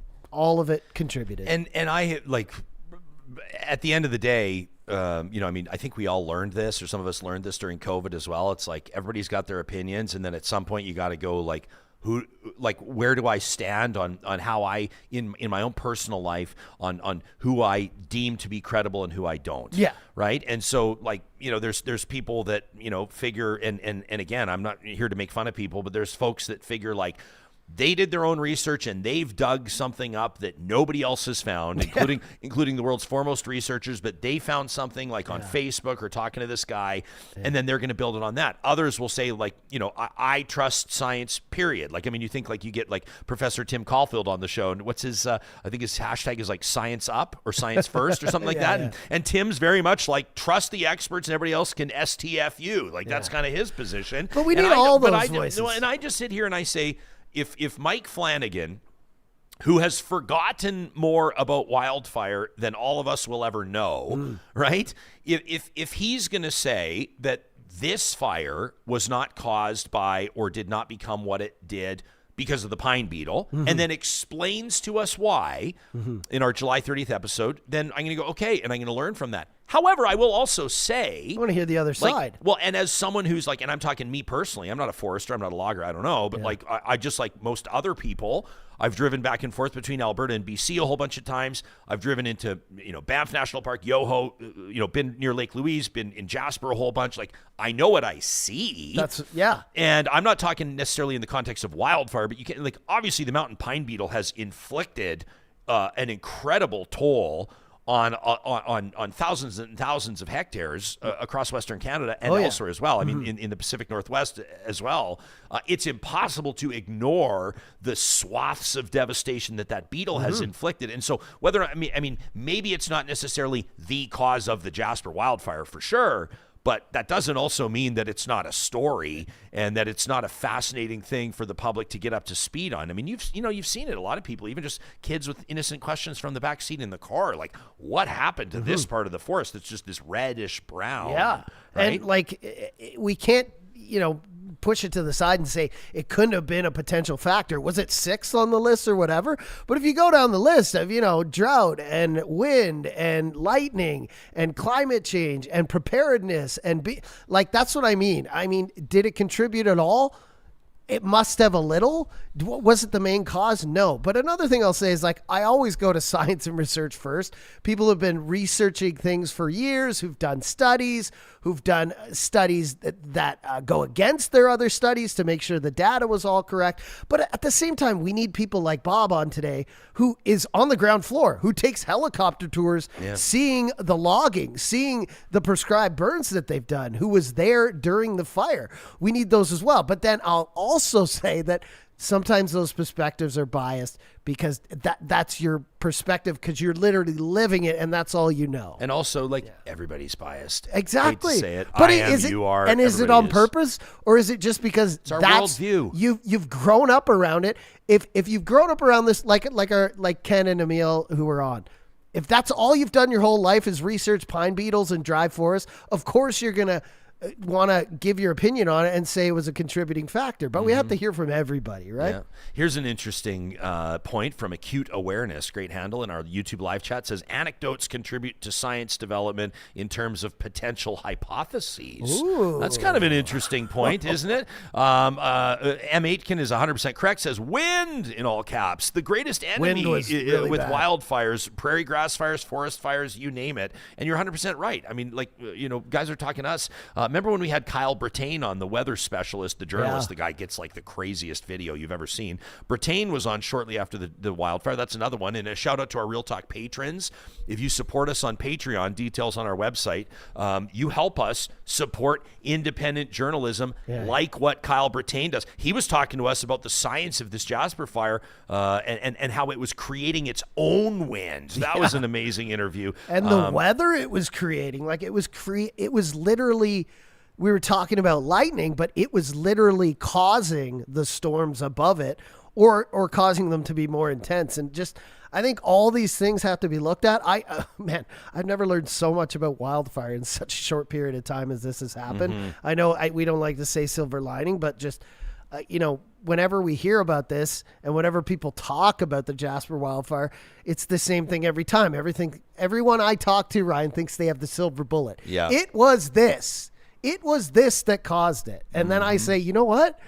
contributed. And I like, at the end of the day, I think we all learned this, or some of us learned this during COVID as well. It's like everybody's got their opinions, and then at some point you got to go like, where do I stand on how I in my own personal life on who I deem to be credible and who I don't. Yeah. Right. And so there's people that figure and again, I'm not here to make fun of people, but there's folks that figure like they did their own research and they've dug something up that nobody else has found, including the world's foremost researchers, but they found something like on Facebook or talking to this guy, and then they're going to build it on that. Others will say like, I trust science, period. Like, I mean, you think like you get like Professor Tim Caulfield on the show, and what's his, I think his hashtag is like science up or science first or something like that. Yeah. And Tim's very much like, trust the experts and everybody else can STFU. Like that's kind of his position. But we need all those voices. And I just sit here and I say, if Mike Flanagan, who has forgotten more about wildfire than all of us will ever know, right? If he's going to say that this fire was not caused by or did not become what it did because of the pine beetle, and then explains to us why in our July 30th episode, then I'm going to go, okay, and I'm going to learn from that. However, I will also say, I want to hear the other side. Well, and as someone who's like, and I'm talking me personally, I'm not a forester, I'm not a logger, I don't know, but like I just like most other people, I've driven back and forth between Alberta and BC a whole bunch of times. I've driven into, Banff National Park, Yoho, been near Lake Louise, been in Jasper a whole bunch. Like, I know what I see. And I'm not talking necessarily in the context of wildfire, but you can, like, obviously the mountain pine beetle has inflicted an incredible toll on thousands and thousands of hectares across Western Canada and elsewhere as well. I mean, in the Pacific Northwest as well. It's impossible to ignore the swaths of devastation that beetle has inflicted. And so whether, I mean, maybe it's not necessarily the cause of the Jasper wildfire for sure, but that doesn't also mean that it's not a story and that it's not a fascinating thing for the public to get up to speed on. I mean, you've seen it. A lot of people, even just kids with innocent questions from the back seat in the car, like, what happened to this part of the forest that's just this reddish brown? Yeah. Right? And like, we can't, push it to the side and say it couldn't have been a potential factor. Was it 6 on the list or whatever? But if you go down the list of, drought and wind and lightning and climate change and preparedness and that's what I mean. I mean, did it contribute at all? It must have a little. Was it the main cause? No. But another thing I'll say is, like, I always go to science and research first. People have been researching things for years, who've done studies that go against their other studies to make sure the data was all correct. But at the same time, we need people like Bob on today, who is on the ground floor, who takes helicopter tours, seeing the logging, seeing the prescribed burns that they've done, who was there during the fire. We need those as well. But then I'll also say that sometimes those perspectives are biased because that's your perspective because you're literally living it and that's all you know. And also, everybody's biased. Exactly. Hate to say it. But you are. And is it on purpose, or is it just because it's our worldview? You've grown up around it. If you've grown up around this, like Ken and Emil who were on, if that's all you've done your whole life is research pine beetles and dry forests, of course you're gonna want to give your opinion on it and say it was a contributing factor, but we have to hear from everybody, right? Yeah. Here's an interesting point from Acute Awareness, great handle in our YouTube live chat, says anecdotes contribute to science development in terms of potential hypotheses. Ooh. That's kind of an interesting point, isn't it? M. Aitken is 100% correct, says wind in all caps, the greatest enemy with wildfires, prairie grass fires, forest fires, you name it. And you're 100% right. I mean, guys are talking to us. Remember when we had Kyle Brattain on, the weather specialist, the journalist, the guy gets like the craziest video you've ever seen. Brattain was on shortly after the wildfire. That's another one. And a shout out to our Real Talk patrons. If you support us on Patreon, details on our website, you help us support independent journalism like what Kyle Brattain does. He was talking to us about the science of this Jasper fire and how it was creating its own wind. That was an amazing interview. And the weather it was creating, like it was literally we were talking about lightning, but it was literally causing the storms above it or causing them to be more intense. And just, I think all these things have to be looked at. Man, I've never learned so much about wildfire in such a short period of time as this has happened. I know we don't like to say silver lining, but just, whenever we hear about this and whenever people talk about the Jasper wildfire, it's the same thing every time. Everyone I talk to, Ryan, thinks they have the silver bullet. Yeah. It was this that caused it. And then I say, you know what?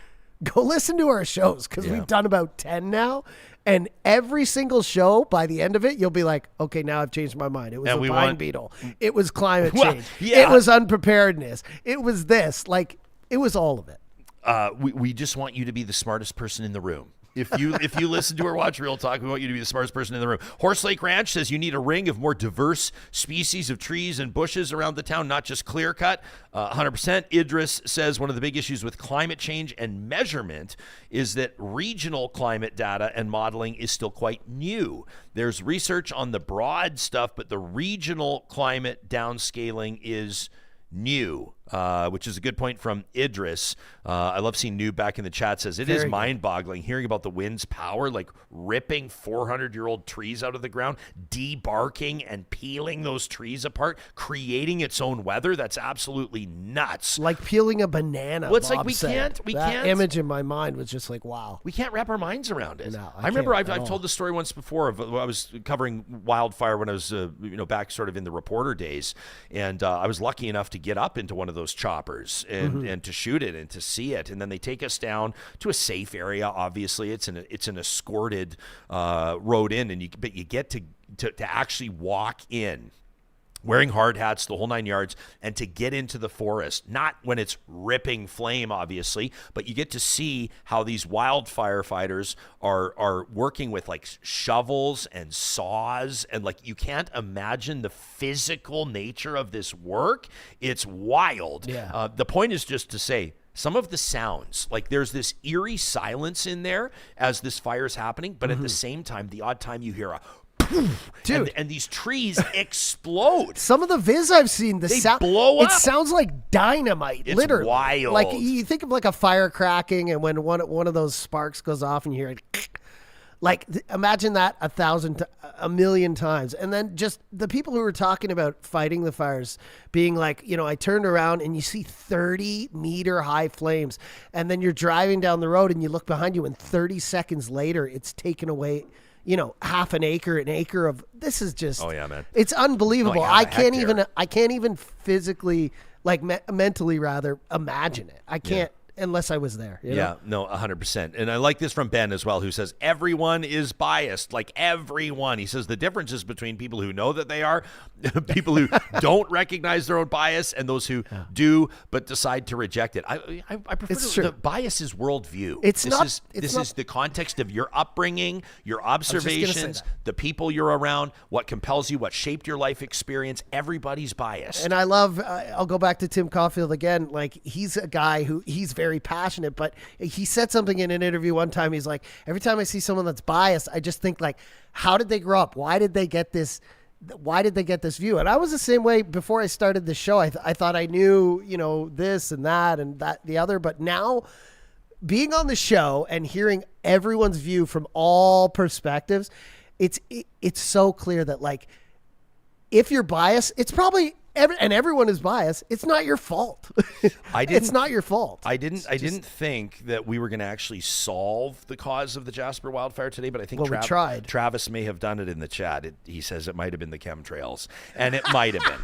Go listen to our shows, because we've done about 10 now. And every single show, by the end of it, you'll be like, okay, now I've changed my mind. It was a pine beetle. It was climate change. It was unpreparedness. It was this. Like, it was all of it. We just want you to be the smartest person in the room. If you listen to or watch Real Talk, we want you to be the smartest person in the room. Horse Lake Ranch says you need a ring of more diverse species of trees and bushes around the town, not just clear cut. 100%. Idris says one of the big issues with climate change and measurement is that regional climate data and modeling is still quite new. There's research on the broad stuff, but the regional climate downscaling is new, which is a good point from Idris. I love seeing New back in the chat says it is mind-boggling hearing about the wind's power, like ripping 400-year-old trees out of the ground, debarking and peeling those trees apart, creating its own weather. That's absolutely nuts. Like peeling a banana. Well, it's Bob like we said. can't. That image in my mind was just like, wow. We can't wrap our minds around it. No, I remember I've told the story once before of I was covering wildfire when I was back sort of in the reporter days, and I was lucky enough to get up into one of those choppers and to shoot it and to see it, and then they take us down to a safe area. Obviously, it's an escorted road in, but you get to actually walk in, wearing hard hats, the whole 9 yards, and to get into the forest, not when it's ripping flame, obviously, but you get to see how these wildfire fighters are working with like shovels and saws, and like you can't imagine the physical nature of this work. It's wild. Yeah. The point is just to say, some of the sounds, like there's this eerie silence in there as this fire's happening, but at the same time, the odd time you hear a dude, and these trees explode. Some of the viz I've seen, They blow up. It sounds like dynamite. It's literally wild. Like you think of like a fire cracking, and when one of those sparks goes off, and you hear it. Like, imagine that a million times. And then just the people who were talking about fighting the fires being like, I turned around and you see 30-meter high flames. And then you're driving down the road and you look behind you, and 30 seconds later, it's taken away, half an acre of, this is just, oh yeah, man, it's unbelievable. Like I can't even physically, like mentally rather, imagine it. I can't. Unless I was there. Yeah, no, 100%. And I like this from Ben as well, who says, everyone is biased, like everyone. He says the difference is between people who know that they are, people who don't recognize their own bias, and those who do but decide to reject it. I prefer the bias is worldview. This is the context of your upbringing, your observations, the people you're around, what compels you, what shaped your life experience. Everybody's biased. And I love, I'll go back to Tim Caulfield again. Like, he's a guy who, he's very passionate, but he said something in an interview one time. He's like, every time I see someone that's biased, I just think like, how did they grow up? Why did they get this view? And I was the same way before I started the show. I thought I knew, this and that the other, but now being on the show and hearing everyone's view from all perspectives, it's so clear that like, if you're biased, it's probably and everyone is biased. It's not your fault. It's not your fault. I didn't think that we were going to actually solve the cause of the Jasper wildfire today, but I think we tried. Travis may have done it in the chat. He says it might have been the chemtrails, and it might have been.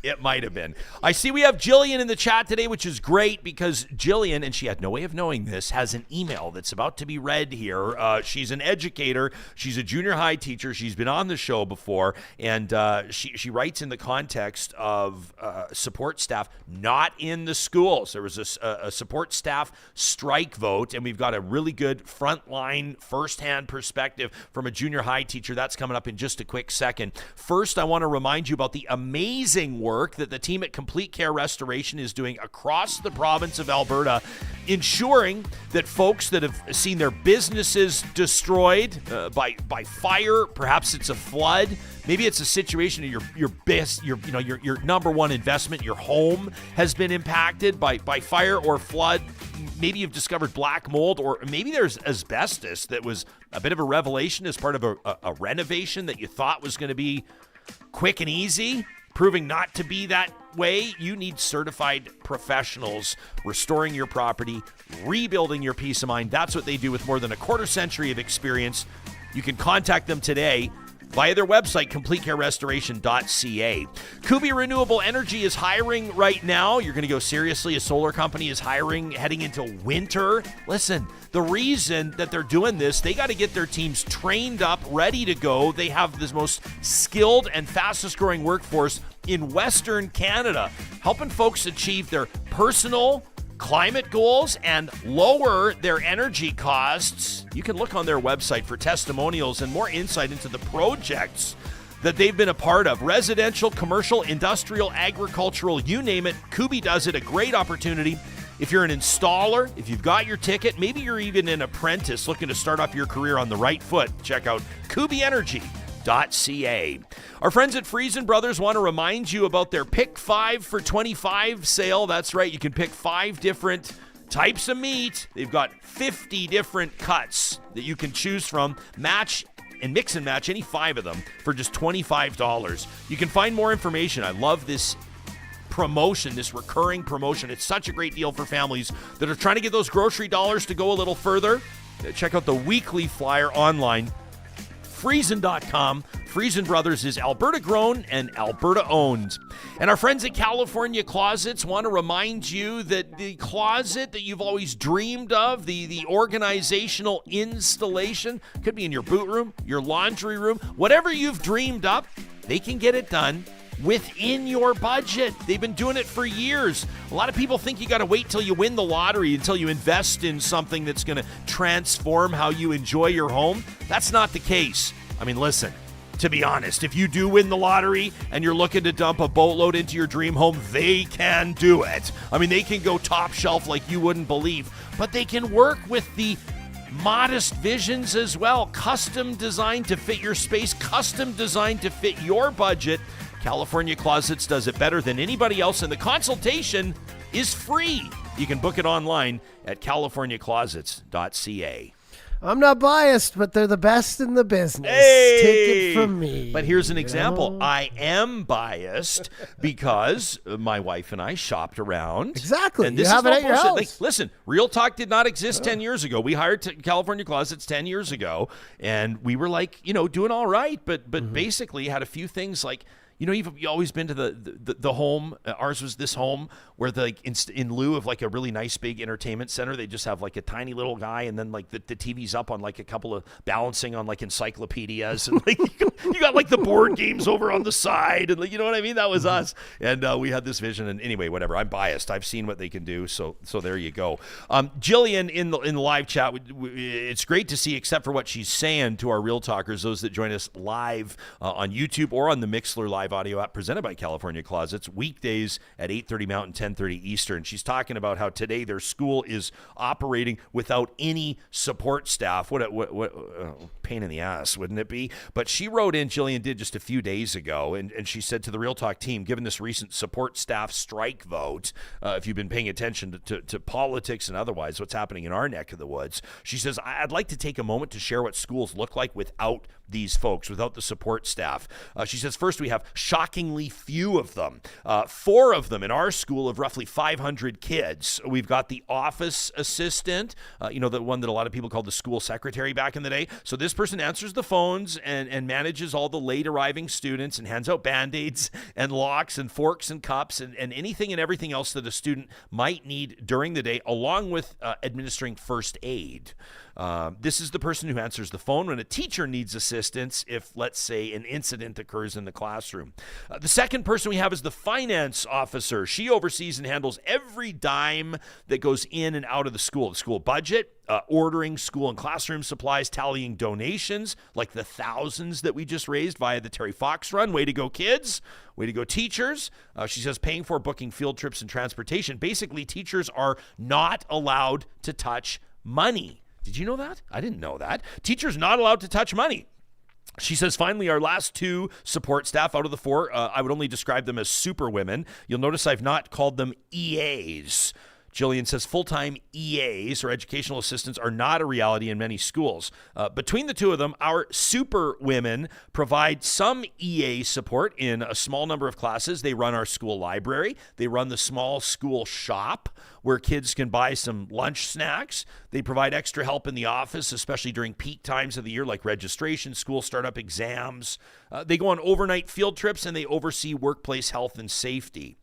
It might have been. I see we have Jillian in the chat today, which is great because Jillian, and she had no way of knowing this, has an email that's about to be read here. She's an educator. She's a junior high teacher. She's been on the show before, and she writes in the context of support staff not in the schools. There was a support staff strike vote, and we've got a really good frontline, firsthand perspective from a junior high teacher. That's coming up in just a quick second. First, I want to remind you about the amazing work work that the team at Complete Care Restoration is doing across the province of Alberta, ensuring that folks that have seen their businesses destroyed by fire, perhaps it's a flood, maybe it's a situation of your number one investment, your home has been impacted by fire or flood. Maybe you've discovered black mold, or maybe there's asbestos that was a bit of a revelation as part of a renovation that you thought was going to be quick and easy, proving not to be that way. You need certified professionals restoring your property, rebuilding your peace of mind. That's what they do with more than a quarter century of experience. You can contact them today via their website, completecarerestoration.ca. Covey Renewable Energy is hiring right now. You're going to go seriously. A solar company is hiring heading into winter. Listen, the reason that they're doing this, they got to get their teams trained up, ready to go. They have the most skilled and fastest growing workforce in Western Canada, helping folks achieve their personal climate goals and lower their energy costs. You can look on their website for testimonials and more insight into the projects that they've been a part of. Residential, commercial, industrial, agricultural, you name it. Covey does it. A great opportunity. If you're an installer, if you've got your ticket, maybe you're even an apprentice looking to start off your career on the right foot, check out CoveyEnergy.ca. Our friends at Friesen Brothers want to remind you about their Pick 5 for 25 sale. That's right, you can pick 5 different types of meat. They've got 50 different cuts that you can choose from. Match and mix and match any 5 of them for just $25. You can find more information. I love this promotion, this recurring promotion. It's such a great deal for families that are trying to get those grocery dollars to go a little further. Check out the weekly flyer online, Friesen.com. Friesen Brothers is Alberta grown and Alberta owned. And our friends at California Closets want to remind you that the closet that you've always dreamed of, the organizational installation, could be in your boot room, your laundry room, whatever you've dreamed up, they can get it done within your budget. They've been doing it for years. A lot of people think you got to wait till you win the lottery, until you invest in something that's going to transform how you enjoy your home. That's not the case. I mean, listen, to be honest, if you do win the lottery and you're looking to dump a boatload into your dream home, they can do it. I mean, they can go top shelf like you wouldn't believe, but they can work with the modest visions as well. Custom designed to fit your space, custom designed to fit your budget. California Closets does it better than anybody else, and the consultation is free. You can book it online at californiaclosets.ca. I'm not biased, but they're the best in the business. Hey! Take it from me. But here's an example. I am biased because my wife and I shopped around. Exactly. And this you have is it at your house. Like, listen, Real Talk did not exist 10 years ago. We hired California Closets 10 years ago, and we were like, doing all right, but basically had a few things like, you've always been to the home. Ours was this home where in lieu of like a really nice big entertainment center, they just have like a tiny little guy, and then like the TV's up on like a couple of balancing on like encyclopedias, and like you got like the board games over on the side, and like, you know what I mean? That was us, and we had this vision. And anyway, whatever. I'm biased. I've seen what they can do, so there you go. Jillian in the live chat. It's great to see, except for what she's saying to our Real Talkers, those that join us live on YouTube or on the Mixler live audio app presented by California Closets, weekdays at 8:30 Mountain, 10:30 Eastern. She's talking about how today their school is operating without any support staff. What pain in the ass, wouldn't it be? But she wrote in, Jillian did just a few days ago, and she said to the Real Talk team, given this recent support staff strike vote, if you've been paying attention to politics and otherwise what's happening in our neck of the woods, she says, I'd like to take a moment to share what schools look like without these folks, without the support staff. She says, first, we have shockingly few of them. 4 of them in our school of roughly 500 kids. We've got the office assistant, the one that a lot of people called the school secretary back in the day. So this person answers the phones and manages all the late arriving students and hands out Band-Aids and locks and forks and cups and anything and everything else that a student might need during the day, along with administering first aid. This is the person who answers the phone when a teacher needs assistance if, let's say, an incident occurs in the classroom. classroom. The second person we have is the finance officer. She oversees and handles every dime that goes in and out of the school budget, ordering school and classroom supplies, tallying donations, like the thousands that we just raised via the Terry Fox Run. Way to go, kids. Way to go, teachers. She says paying for, booking field trips and transportation. Basically, teachers are not allowed to touch money. Did you know that? I didn't know that. Teachers not allowed to touch money. She says, finally, our last two support staff out of the four, I would only describe them as super women. You'll notice I've not called them EAs. Gillian says full-time EAs, or educational assistants, are not a reality in many schools. Between the two of them, our super women provide some EA support in a small number of classes. They run our school library. They run the small school shop where kids can buy some lunch snacks. They provide extra help in the office, especially during peak times of the year like registration, school startup, exams. They go on overnight field trips, and they oversee workplace health and safety.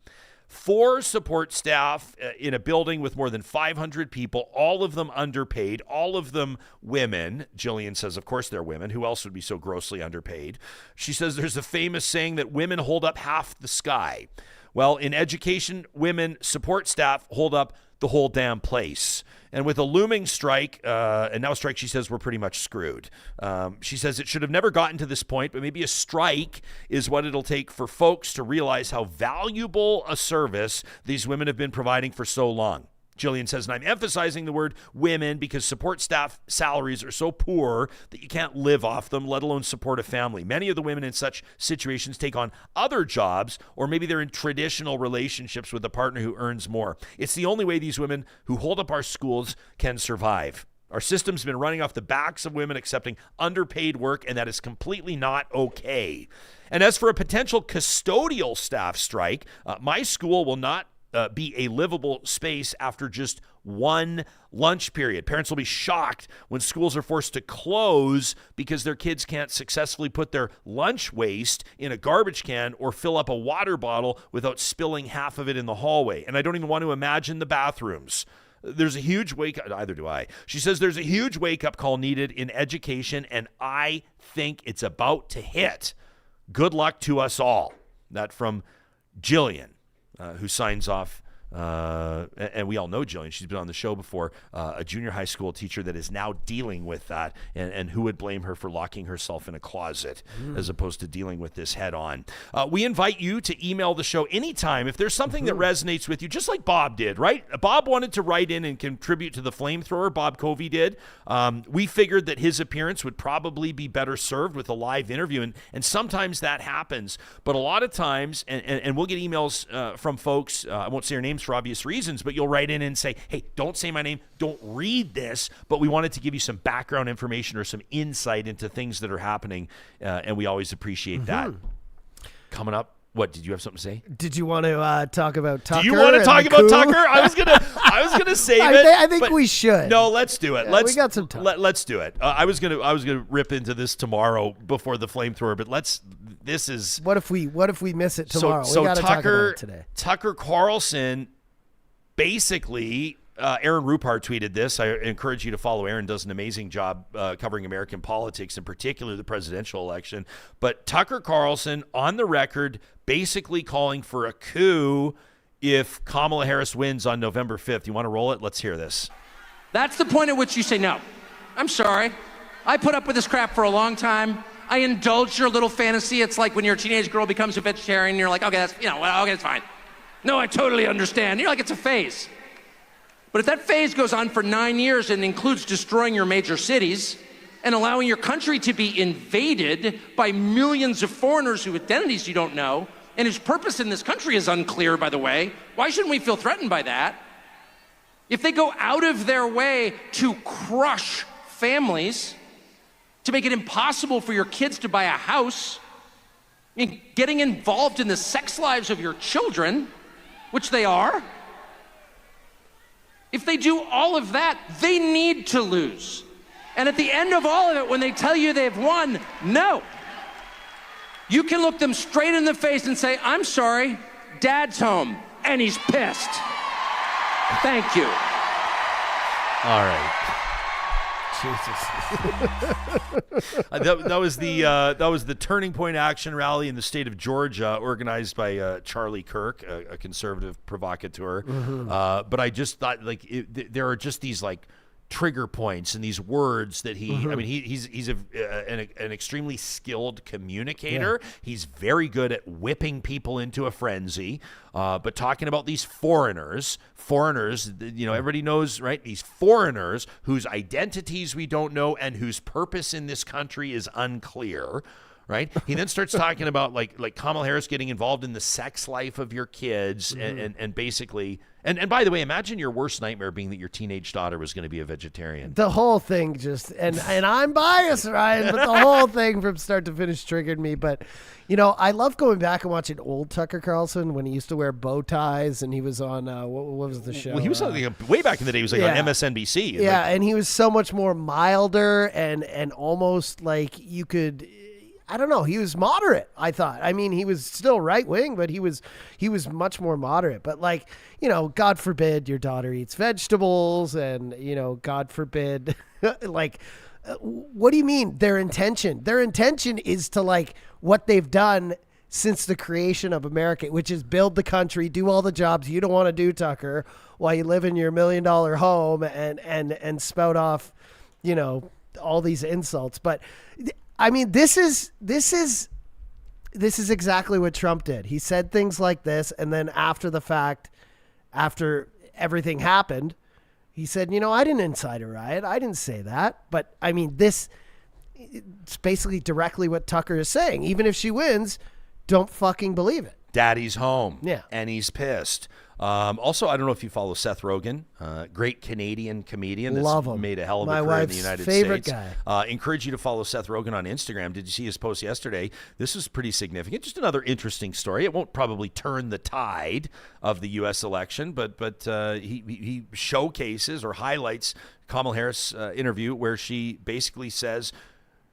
4 support staff in a building with more than 500 people, all of them underpaid, all of them women. Gillian says, of course they're women. Who else would be so grossly underpaid? She says there's a famous saying that women hold up half the sky. Well, in education, women support staff hold up the whole damn place. And with a looming strike, and now a strike, she says we're pretty much screwed. She says it should have never gotten to this point, but maybe a strike is what it'll take for folks to realize how valuable a service these women have been providing for so long. Gillian says, and I'm emphasizing the word women because support staff salaries are so poor that you can't live off them, let alone support a family. Many of the women in such situations take on other jobs, or maybe they're in traditional relationships with a partner who earns more. It's the only way these women who hold up our schools can survive. Our system's been running off the backs of women accepting underpaid work, and that is completely not okay. And as for a potential custodial staff strike, my school will not be a livable space after just one lunch period. Parents will be shocked when schools are forced to close because their kids can't successfully put their lunch waste in a garbage can or fill up a water bottle without spilling half of it in the hallway. And I don't even want to imagine the bathrooms. There's a huge either do I. She says there's a huge wake-up call needed in education, and I think it's about to hit. Good luck to us all. That from Gillian. Who signs off, and we all know Jillian. She's been on the show before, a junior high school teacher that is now dealing with that, and who would blame her for locking herself in a closet as opposed to dealing with this head on. We invite you to email the show anytime if there's something that resonates with you, just like Bob did, right? Bob wanted to write in and contribute to the flamethrower. Bob Covey did. We figured that his appearance would probably be better served with a live interview, and sometimes that happens, but a lot of times, and we'll get emails from folks, I won't say their names for obvious reasons, but you'll write in and say, hey, don't say my name, don't read this, but we wanted to give you some background information or some insight into things that are happening, and we always appreciate that. Coming up, what, did you have something to say? Did you want to talk about Tucker? Do you want to talk about Tucker? I was gonna save it. I think we should. No, let's do it. Yeah, we got some time. Let's do it. I was gonna rip into this tomorrow before the flamethrower, but this is. What if we miss it tomorrow? So we gotta talk about it today. Tucker Carlson, basically. Aaron Rupar tweeted this. I encourage you to follow Aaron. Does an amazing job covering American politics, in particular the presidential election. But Tucker Carlson on the record basically calling for a coup if Kamala Harris wins on November 5th. You want to roll it? Let's hear this. That's the point at which you say, no, I'm sorry. I put up with this crap for a long time. I indulge your little fantasy. It's like when your teenage girl becomes a vegetarian and you're like, okay, okay, it's fine. No, I totally understand. You're like, it's a phase. But if that phase goes on for 9 years and includes destroying your major cities and allowing your country to be invaded by millions of foreigners whose identities you don't know and whose purpose in this country is unclear, by the way, why shouldn't we feel threatened by that? If they go out of their way to crush families, to make it impossible for your kids to buy a house, and getting involved in the sex lives of your children, which they are, if they do all of that, they need to lose. And at the end of all of it, when they tell you they've won, no. You can look them straight in the face and say, I'm sorry, Dad's home, and he's pissed. Thank you. All right. That was the Turning Point Action Rally in the state of Georgia, organized by Charlie Kirk, a conservative provocateur. But I just thought, like, there are just these like trigger points and these words that he. I mean, he's an extremely skilled communicator. Yeah. He's very good at whipping people into a frenzy. But talking about these foreigners, everybody knows, right? These foreigners whose identities we don't know and whose purpose in this country is unclear. Right. He then starts talking about like Kamala Harris getting involved in the sex life of your kids and basically. And by the way, imagine your worst nightmare being that your teenage daughter was going to be a vegetarian. The whole thing just, and I'm biased, Ryan, but the whole thing from start to finish triggered me. But, I love going back and watching old Tucker Carlson when he used to wear bow ties and he was on, what was the show? Well, he was way back in the day. He was on MSNBC. Yeah, and he was so much more milder and almost like you could... I don't know. He was moderate, I thought. I mean, he was still right wing, but he was much more moderate. But like, God forbid your daughter eats vegetables, and God forbid, like, what do you mean? Their intention is to like what they've done since the creation of America, which is build the country, do all the jobs you don't want to do, Tucker, while you live in your $1 million home and spout off, all these insults, but. I mean, this is exactly what Trump did. He said things like this, and then after the fact, after everything happened, he said, I didn't incite a riot. I didn't say that. But, I mean, it's basically directly what Tucker is saying. Even if she wins, don't fucking believe it. Daddy's home. Yeah. And he's pissed. Also, I don't know if you follow Seth Rogen, great Canadian comedian that's Love him. made a hell of My a career in wife's the United favorite States. Guy. Encourage you to follow Seth Rogen on Instagram. Did you see his post yesterday? This was pretty significant. Just another interesting story. It won't probably turn the tide of the U.S. election, but he showcases or highlights Kamala Harris' interview where she basically says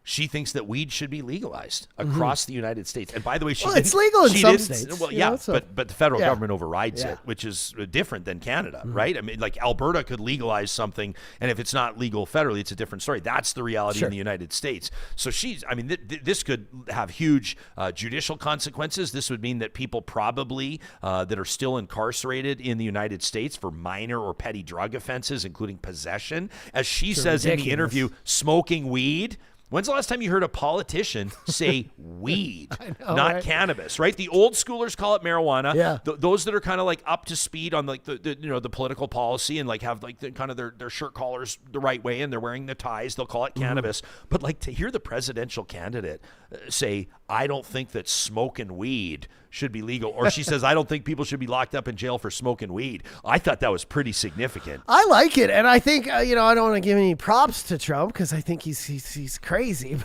she thinks that weed should be legalized across the United States. And by the way, it's legal in some states. Well, yeah, but the federal government overrides it, which is different than Canada, right? I mean, like Alberta could legalize something, and if it's not legal federally, it's a different story. That's the reality in the United States. So this could have huge judicial consequences. This would mean that people probably that are still incarcerated in the United States for minor or petty drug offenses, including possession, as she says in the interview, smoking weed. When's the last time you heard a politician say weed, not cannabis, right? The old schoolers call it marijuana. Yeah. Those that are kind of like up to speed on like the political policy and like have like kind of their shirt collars the right way and they're wearing the ties, they'll call it cannabis. But like to hear the presidential candidate say, I don't think that smoking weed should be legal, or she says, I don't think people should be locked up in jail for smoking weed. I thought that was pretty significant. I like it, and I think I don't want to give any props to Trump because I think he's crazy,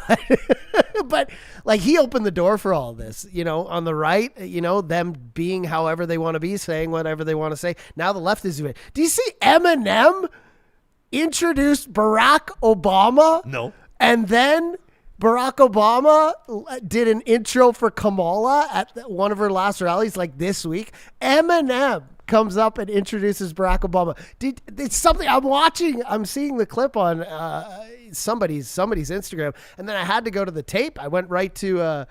but like he opened the door for all this. On the right, them being however they want to be, saying whatever they want to say. Now the left is doing it. Do you see Eminem introduced Barack Obama? No, and then Barack Obama did an intro for Kamala at one of her last rallies, like this week. Eminem comes up and introduces Barack Obama. It's something I'm watching. I'm seeing the clip on somebody's Instagram, and then I had to go to the tape. I went right to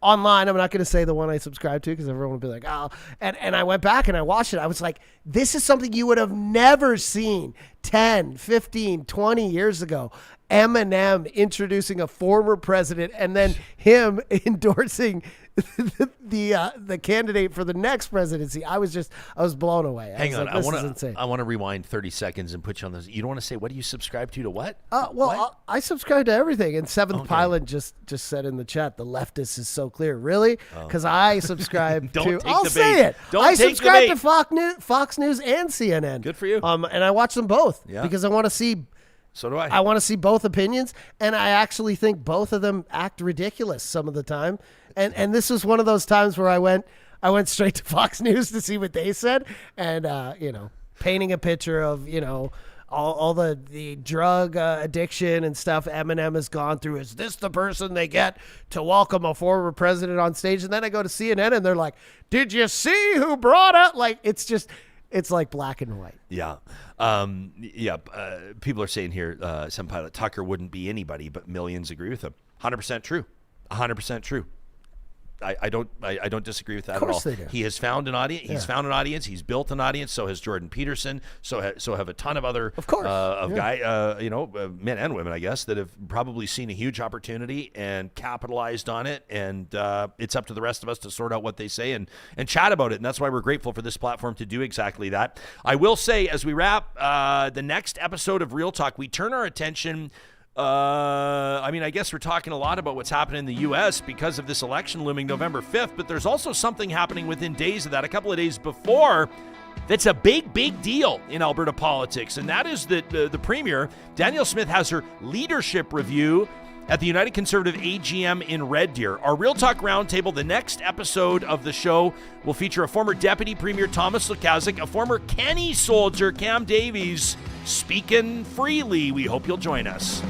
online. I'm not going to say the one I subscribed to because everyone will be like, oh. And I went back and I watched it. I was like, this is something you would have never seen 10, 15, 20 years ago. Eminem introducing a former president and then him endorsing the candidate for the next presidency. I was blown away. Hang on, I want to rewind 30 seconds and put you on this. You don't want to say what do you subscribe to what? What? I subscribe to everything. And Seventh Pilot just said in the chat, the leftist is so clear. Really? Because I subscribe to. I'll say it. I subscribe to Fox News and CNN. Good for you. And I watch them both because I want to see. So do I. I want to see both opinions, and I actually think both of them act ridiculous some of the time. And this was one of those times where I went straight to Fox News to see what they said, and painting a picture of all the drug addiction and stuff Eminem has gone through. Is this the person they get to welcome a former president on stage? And then I go to CNN and they're like, "Did you see who brought up?" Like it's just. It's like black and white. Yeah. People are saying here, some pilot, Tucker wouldn't be anybody, but millions agree with him. 100% true. 100% true. I don't disagree with that at all. Of course they do. He has found an audience. He's found an audience. He's built an audience. So has Jordan Peterson. So have a ton of other men and women, I guess, that have probably seen a huge opportunity and capitalized on it. And it's up to the rest of us to sort out what they say and chat about it. And that's why we're grateful for this platform to do exactly that. I will say, as we wrap the next episode of Real Talk, we turn our attention. I guess we're talking a lot about what's happening in the U.S. because of this election looming November 5th, but there's also something happening within days of that, a couple of days before, that's a big deal in Alberta politics, and that is that the Premier, Danielle Smith, has her leadership review at the United Conservative AGM in Red Deer. Our Real Talk Roundtable, the next episode of the show, will feature a former Deputy Premier, Thomas Lukaszuk, a former Kenny soldier, Cam Davies, speaking freely. We hope you'll join us.